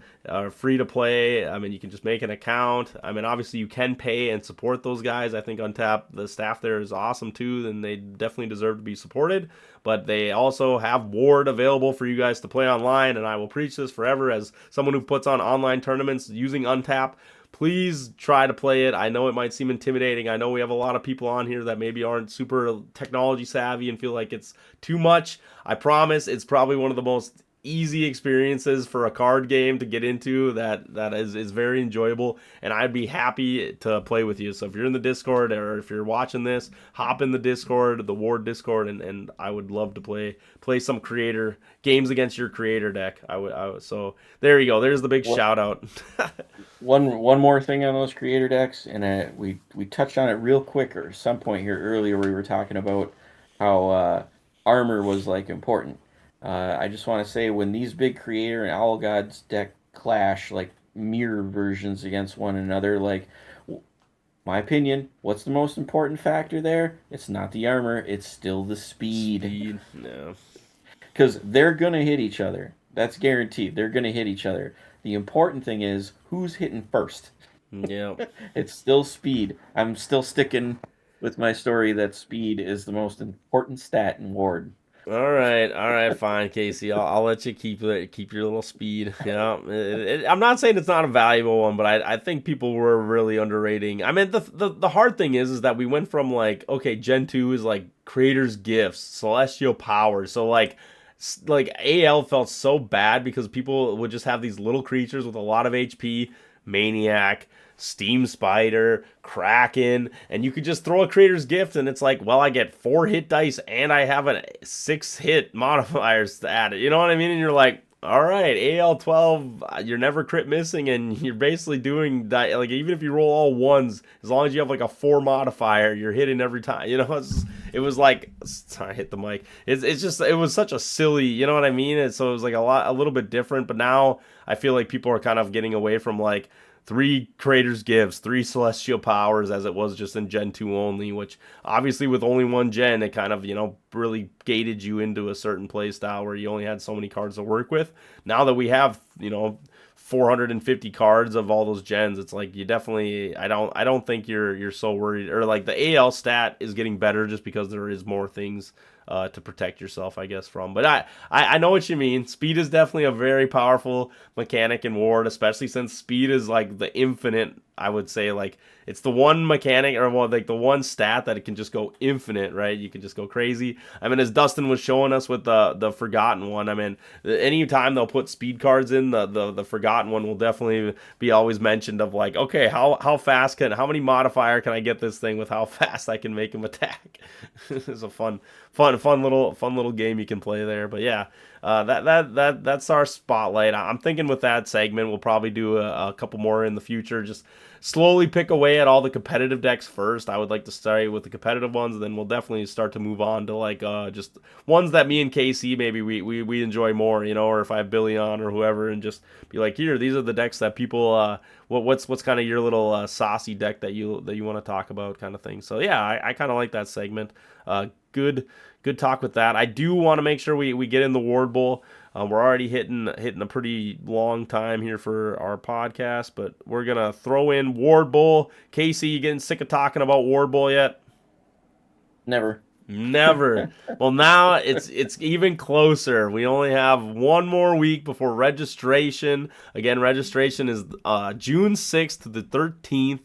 free to play. I mean, you can just make an account. I mean, obviously you can pay and support those guys. I think Untap, the staff there is awesome too, and they definitely deserve to be supported. But they also have Ward available for you guys to play online, and I will preach this forever as someone who puts on online tournaments using Untap. Please try to play it. I know it might seem intimidating. I know we have a lot of people on here that maybe aren't super technology savvy and feel like it's too much. I promise it's probably one of the most easy experiences for a card game to get into that is very enjoyable, and I'd be happy to play with you. So if you're in the Discord or if you're watching this, hop in the Discord, the Ward Discord, and I would love to play some creator games against your creator deck. I would so there you go. There's the big shout out. One more thing on those creator decks, and we touched on it real quick or some point here earlier. We were talking about how armor was like important. I just want to say when these big creator and Owl Gods deck clash like mirror versions against one another, like my opinion, what's the most important factor there? It's not the armor, it's still the speed. No. Because they're gonna hit each other. That's guaranteed. They're gonna hit each other. The important thing is who's hitting first. Yeah. It's still speed. I'm still sticking with my story that speed is the most important stat in Ward. All right, fine, Casey. I'll let you keep your little speed. Yeah, I'm not saying it's not a valuable one, but I think people were really underrating. I mean, the hard thing is that we went from like, okay, Gen 2 is like Creator's Gifts, Celestial Powers, so like AL felt so bad because people would just have these little creatures with a lot of HP, Maniac, Steam Spider, Kraken, and you could just throw a Creator's Gift and it's like, well, I get 4 hit dice and I have a 6 hit modifiers to add it. You know what I mean? And you're like, all right, AL12, you're never crit missing, and you're basically doing that. Like, even if you roll all ones, as long as you have like a 4 modifier, you're hitting every time. It was like, sorry, I hit the mic. It's just, it was such a silly, you know what I mean? And so it was like a little bit different. But now I feel like people are kind of getting away from like 3 Creator's Gifts, 3 Celestial Powers, as it was just in Gen 2 only, which obviously with only one gen, it kind of, really gated you into a certain play style where you only had so many cards to work with. Now that we have, 450 cards of all those gens, it's like you definitely, I don't think you're so worried, or like the AL stat is getting better just because there is more things to protect yourself, I guess, from. But I know what you mean. Speed is definitely a very powerful mechanic in Ward, especially since speed is like the infinite, I would say, like it's the one mechanic or like the one stat that it can just go infinite, right? You can just go crazy. I mean, as Dustin was showing us with the Forgotten one, I mean, anytime they'll put speed cards in, the Forgotten one will definitely be always mentioned of like, okay, how fast how many modifier can I get this thing with how fast I can make him attack? It's a fun little game you can play there. But yeah, that's our spotlight. I'm thinking with that segment we'll probably do a couple more in the future. Just slowly pick away at all the competitive decks first. I would like to start with the competitive ones, and then we'll definitely start to move on to like just ones that me and KC maybe we enjoy more, or if I have Billy on or whoever, and just be like, here, these are the decks that people what's kind of your little saucy deck that you want to talk about, kind of thing. So yeah, I kind of like that segment. Good talk with that. I do want to make sure we get in the Ward Bowl. We're already hitting a pretty long time here for our podcast, but we're gonna throw in Ward Bowl. Casey, you getting sick of talking about Ward Bowl yet? Never. Never. Well, now it's even closer. We only have one more week before registration. Again, registration is June 6th to the 13th.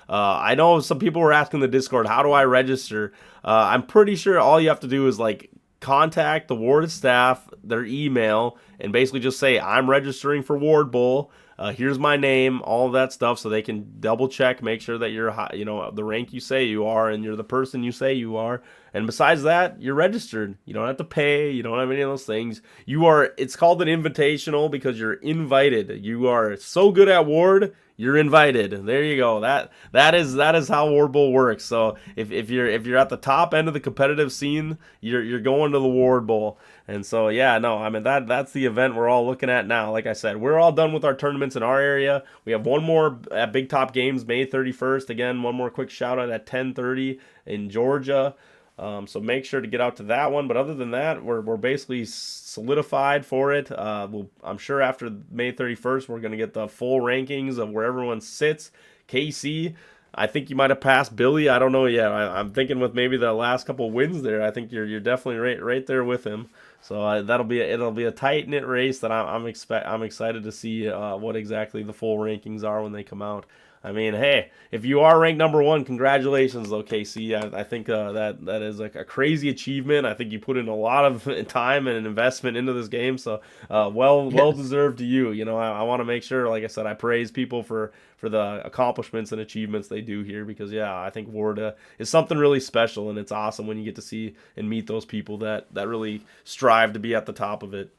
I know some people were asking the Discord, how do I register? I'm pretty sure all you have to do is like contact the ward staff, their email, and basically just say, I'm registering for Ward Bowl. Here's my name, all of that stuff, so they can double check, make sure that you're, the rank you say you are, and you're the person you say you are. And besides that, you're registered. You don't have to pay. You don't have any of those things. It's called an invitational because you're invited. You are so good at Ward, you're invited. There you go. That is how Ward Bowl works. So if you're at the top end of the competitive scene, you're going to the Ward Bowl. And so yeah, no, I mean that's the event we're all looking at now. Like I said, we're all done with our tournaments in our area. We have one more at Big Top Games, May 31st. Again, one more quick shout out at 10:30 in Georgia. So make sure to get out to that one. But other than that, we're basically solidified for it. I'm sure after May 31st, we're going to get the full rankings of where everyone sits. KC, I think you might have passed Billy. I don't know yet. I'm thinking with maybe the last couple of wins there, I think you're definitely right there with him. So it'll be a tight knit race that I'm excited to see what exactly the full rankings are when they come out. I mean, hey, if you are ranked number one, congratulations, though, KC. I think that is like a crazy achievement. I think you put in a lot of time and investment into this game, so well deserved to you. You know, I want to make sure, like I said, I praise people for the accomplishments and achievements they do here because, yeah, I think Ward is something really special, and it's awesome when you get to see and meet those people that really strive to be at the top of it.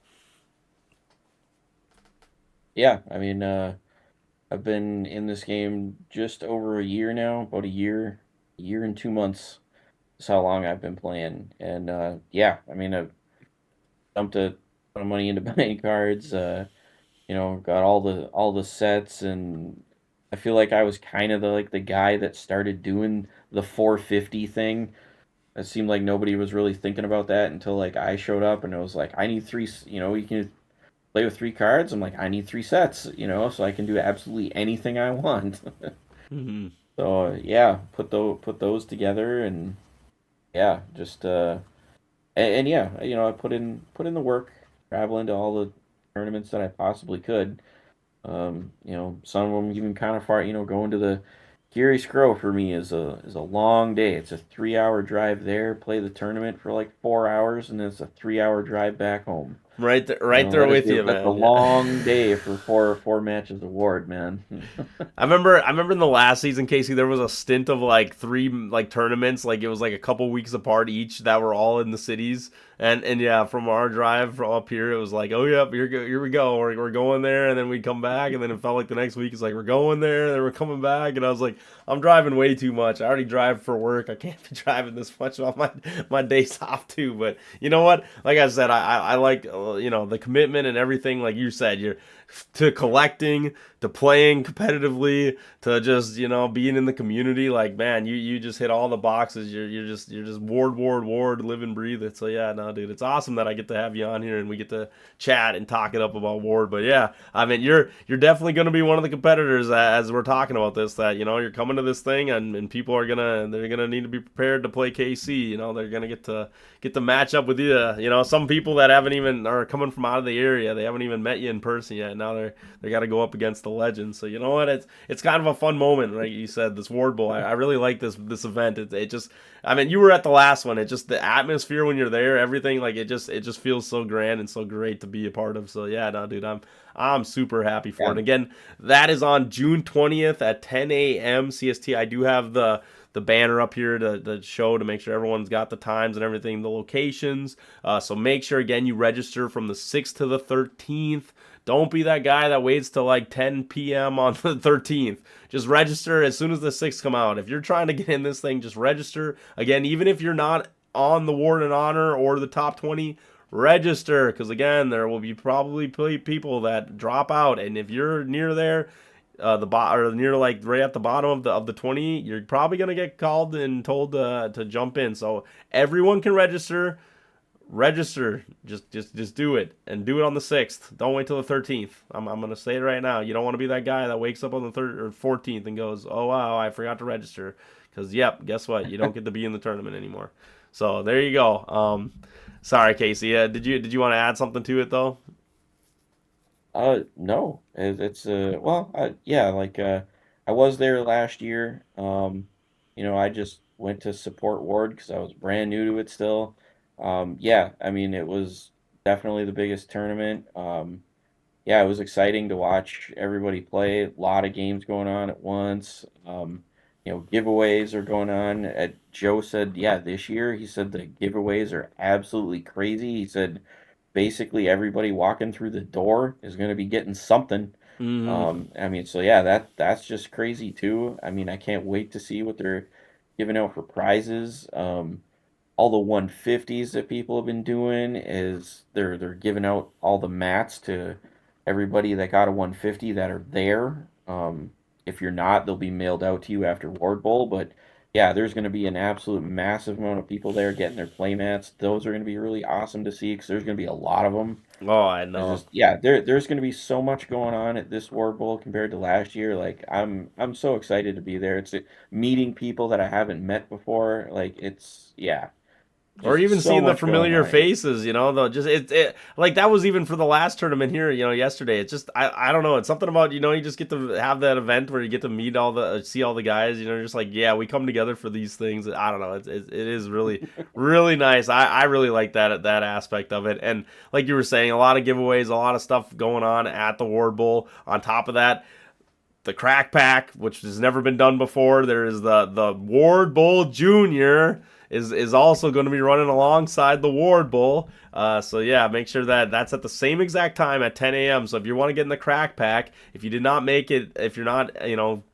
Yeah, I mean, I've been in this game just over a year now, about a year and 2 months is how long I've been playing. And yeah, I mean, I've dumped a ton of money into buying cards. Got all the sets, and I feel like I was kind of the guy that started doing the 450 thing. It seemed like nobody was really thinking about that until like I showed up, and it was like I need three. You can play with three cards. I'm like, I need three sets, so I can do absolutely anything I want. Mm-hmm. So yeah, put those together, and yeah, just and yeah, I put in the work, traveling to all the tournaments that I possibly could. Some of them even kind of far. Going to the Geary Scrow for me is a long day. It's a 3 hour drive there, play the tournament for like 4 hours, and then it's a 3 hour drive back home. Right there with you, That's man. a long day for four matches of Ward, man. I remember in the last season, Casey, there was a stint of like three like tournaments, like it was like a couple weeks apart each that were all in the cities. And yeah, from our drive from up here, it was like, oh yep, here we go, we're going there, and then we'd come back, and then it felt like the next week it's like we're going there, and then we're coming back, and I was like, I'm driving way too much. I already drive for work. I can't be driving this much on my days off too. But you know what? Like I said, I like the commitment and everything. Like you said, you're to collecting, to playing competitively, to just being in the community. Like man, you just hit all the boxes. You're just Ward, live and breathe it. So yeah, no, dude, it's awesome that I get to have you on here and we get to chat and talk it up about Ward. But yeah, I mean you're definitely going to be one of the competitors as we're talking about this. That you're coming to this thing and people are they're gonna need to be prepared to play KC. They're gonna get to match up with you. Some people that haven't even are coming from out of the area, they haven't even met you in person yet. Now they got to go up against the legends. So you know what? It's kind of a fun moment, like you said. This Ward Bowl, I really like this event. It just, I mean, you were at the last one. It just the atmosphere when you're there, everything like it just feels so grand and so great to be a part of. So yeah, no, dude, I'm super happy for it. And again, that is on June 20th at 10 a.m. CST. I do have the banner up here to show to make sure everyone's got the times and everything, the locations. So make sure again you register from the 6th to the 13th. Don't be that guy that waits till like 10 p.m. on the 13th. Just register as soon as the 6th come out. If you're trying to get in this thing, just register. Again, even if you're not on the Ward and Honor or the top 20, register. Because again, there will be probably people that drop out. And if you're near there, or near like right at the bottom of the 20, you're probably gonna get called and told to jump in. So everyone can register. Just do it, and do it on the 6th. Don't wait till the 13th. I'm gonna say it right now. You don't want to be that guy that wakes up on the 3rd or 14th and goes, oh wow, I forgot to register. Because yep, guess what? You don't get to be in the tournament anymore. So there you go. Sorry, Casey. Did you want to add something to it though? No, it's well, yeah, like I was there last year. I just went to support Ward because I was brand new to it still. Yeah, I mean, it was definitely the biggest tournament. Yeah, it was exciting to watch everybody play. A lot of games going on at once. Giveaways are going on. Joe said, yeah, this year he said the giveaways are absolutely crazy. He said basically everybody walking through the door is going to be getting something. Mm-hmm. I mean, so yeah, that's just crazy too. I mean, I can't wait to see what they're giving out for prizes. All the 150s that people have been doing is they're giving out all the mats to everybody that got a 150 that are there. If you're not, they'll be mailed out to you after Ward Bowl. But yeah, there's going to be an absolute massive amount of people there getting their play mats. Those are going to be really awesome to see because there's going to be a lot of them. Oh, I There's know. just yeah, there's going to be so much going on at this Ward Bowl compared to last year. Like I'm so excited to be there. It's meeting people that I haven't met before. Like it's yeah. Or Just even so seeing the much going familiar on. Yeah. faces, though just it like that was even for the last tournament here, yesterday. It's just I don't know. It's something about you just get to have that event where you get to meet see all the guys. Just like yeah, we come together for these things. I don't know. It is really really nice. I really like that aspect of it. And like you were saying, a lot of giveaways, a lot of stuff going on at the Ward Bowl. On top of that, the crack pack, which has never been done before. There is the Ward Bowl Junior is also going to be running alongside the Ward Bowl. So yeah, make sure that that's at the same exact time at 10 a.m. So if you want to get in the crack pack, if you did not make it, if you're not,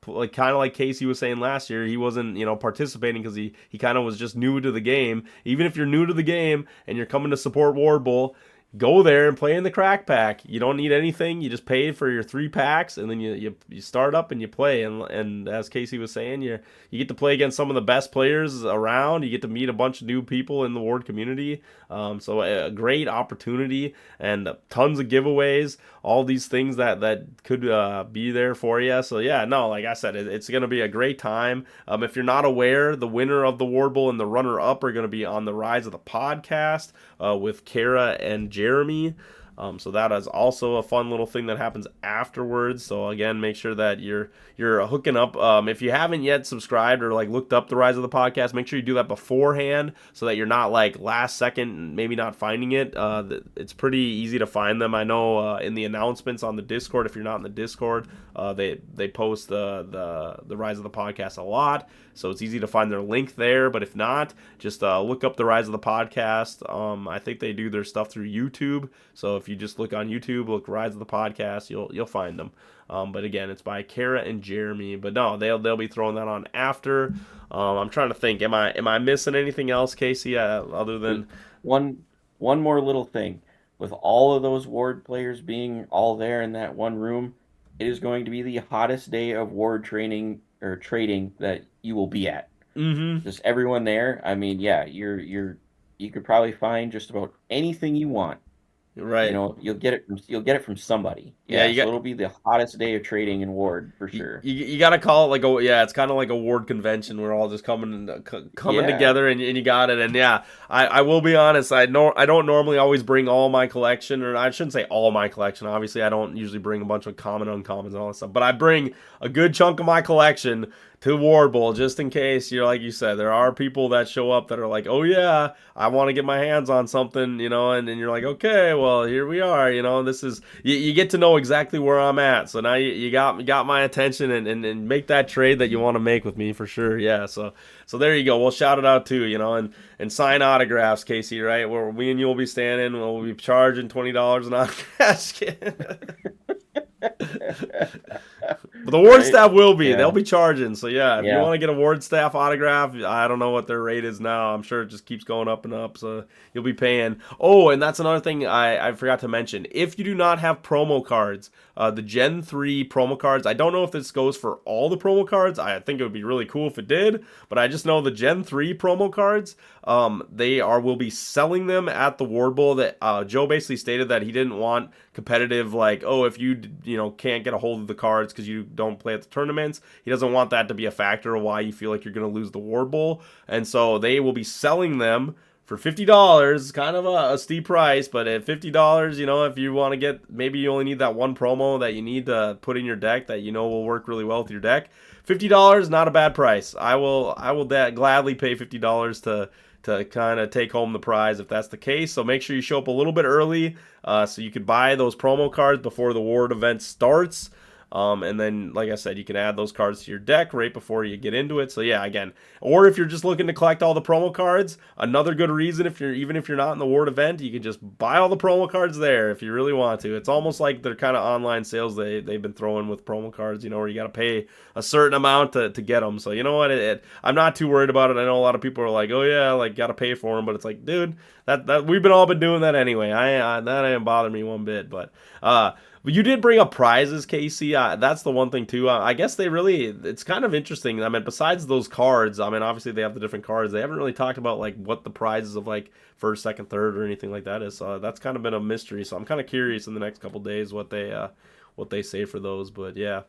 like kind of like Casey was saying last year, he wasn't, participating because he kind of was just new to the game. Even if you're new to the game and you're coming to support Ward Bowl, go there and play in the crack pack. You don't need anything. You just pay for your 3 packs, and then you start up and you play. And as Casey was saying, you get to play against some of the best players around. You get to meet a bunch of new people in the Ward community. So a great opportunity and tons of giveaways. All these things that could be there for you. So yeah, no, like I said, it's going to be a great time. If you're not aware, the winner of the Ward Bowl and the runner up are going to be on the Rise of the Podcast with Kara and Jeremy. So that is also a fun little thing that happens afterwards. So again, make sure that you're hooking up. If you haven't yet subscribed or like looked up the Rise of the Podcast, make sure you do that beforehand so that you're not like last second maybe not finding it. It's pretty easy to find them. I know in the announcements on the Discord. If you're not in the Discord, they post the Rise of the Podcast a lot, so it's easy to find their link there. But if not, just look up the Rise of the Podcast. I think they do their stuff through YouTube. So if you just look on YouTube, look Rise of the Podcast, you'll find them. But again, it's by Kara and Jeremy. But no, they'll be throwing that on after. I'm trying to think. Am I missing anything else, Casey? Other than One one more little thing. With all of those Ward players being all there in that one room, it is going to be the hottest day of Ward training or trading that you will be at. mm-hmm. Just everyone there. I mean, yeah, you could probably find just about anything you want. Right. You'll get it from somebody. Yeah, Yeah, you so got it'll be the hottest day of trading in Ward for you, sure. you got to call it like it's kind of like a Ward convention. We're all just coming Yeah. together, and you got it. And yeah, I will be honest. I don't normally always bring all my collection, or I shouldn't say all my collection. Obviously, I don't usually bring a bunch of common uncommons and all that stuff. But I bring a good chunk of my collection to Ward Bowl just in case. Like you said, there are people that show up that are like, oh yeah, I want to get my hands on something, and then you're like, okay, well here we are. This is you get to know exactly where I'm at. So now you got my attention, and make that trade that you want to make with me for sure. Yeah, so there you go. We'll shout it out too, and sign autographs, Casey, right? Where me and you will be standing, we'll be charging $20 an autograph. But the ward Right? staff will be. Yeah. They'll be charging. So yeah, if you Yeah. want to get a ward staff autograph, I don't know what their rate is now. I'm sure it just keeps going up and up. So you'll be paying. Oh, and that's another thing I forgot to mention. If you do not have promo cards, the Gen 3 promo cards, I don't know if this goes for all the promo cards. I think it would be really cool if it did. But I just know the Gen 3 promo cards, will be selling them at the Ward Bowl. That Joe basically stated that he didn't want competitive, like, oh, if you can't get a hold of the cards because you don't play at the tournaments. He doesn't want that to be a factor of why you feel like you're going to lose the Ward Bowl. And so they will be selling them for $50, kind of a steep price, but at $50, if you want to get, maybe you only need that one promo that you need to put in your deck that will work really well with your deck. $50, not a bad price. I will gladly pay $50 to kind of take home the prize if that's the case. So make sure you show up a little bit early so you can buy those promo cards before the Ward event starts. And then, like I said, you can add those cards to your deck right before you get into it. So yeah, again, or if you're just looking to collect all the promo cards, another good reason, even if you're not in the Ward event, you can just buy all the promo cards there if you really want to. It's almost like they're kind of online sales they've been throwing with promo cards, where you got to pay a certain amount to get them. So you know what, I'm not too worried about it. I know a lot of people are like, oh yeah, like got to pay for them, but it's like, dude, that we've all been doing that anyway. That ain't bothering me one bit, but you did bring up prizes, Casey. That's the one thing, too. I guess it's kind of interesting. I mean, besides those cards, I mean, obviously they have the different cards. They haven't really talked about, like, what the prizes of, like, first, second, third, or anything like that is. So that's kind of been a mystery. So I'm kind of curious in the next couple days what they say for those. But, yeah.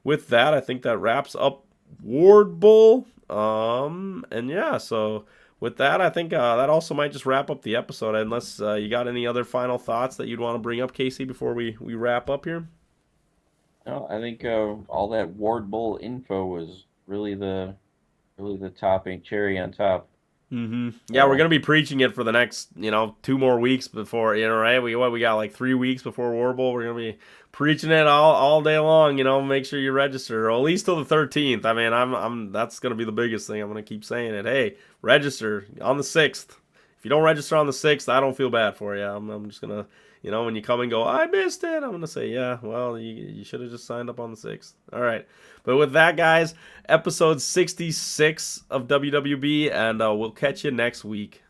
With that, I think that wraps up Ward Bowl. And, yeah, so with that, I think that also might just wrap up the episode, unless you got any other final thoughts that you'd want to bring up, Casey, before we wrap up here. No, I think all that Ward Bowl info was really the topping cherry on top. Mm-hmm. Yeah, we're gonna be preaching it for the next 2 more weeks before right. We got like 3 weeks before Ward Bowl. We're gonna be preaching it all day long. Make sure you register, or at least till the 13th. I mean, that's gonna be the biggest thing. I'm gonna keep saying it. Hey, register on the 6th. If you don't register on the 6th, I don't feel bad for you. I'm just gonna, when you come and go, I missed it, I'm gonna say, yeah, well, you should have just signed up on the 6th. All right. But with that, guys, episode 66 of WWB, and we'll catch you next week.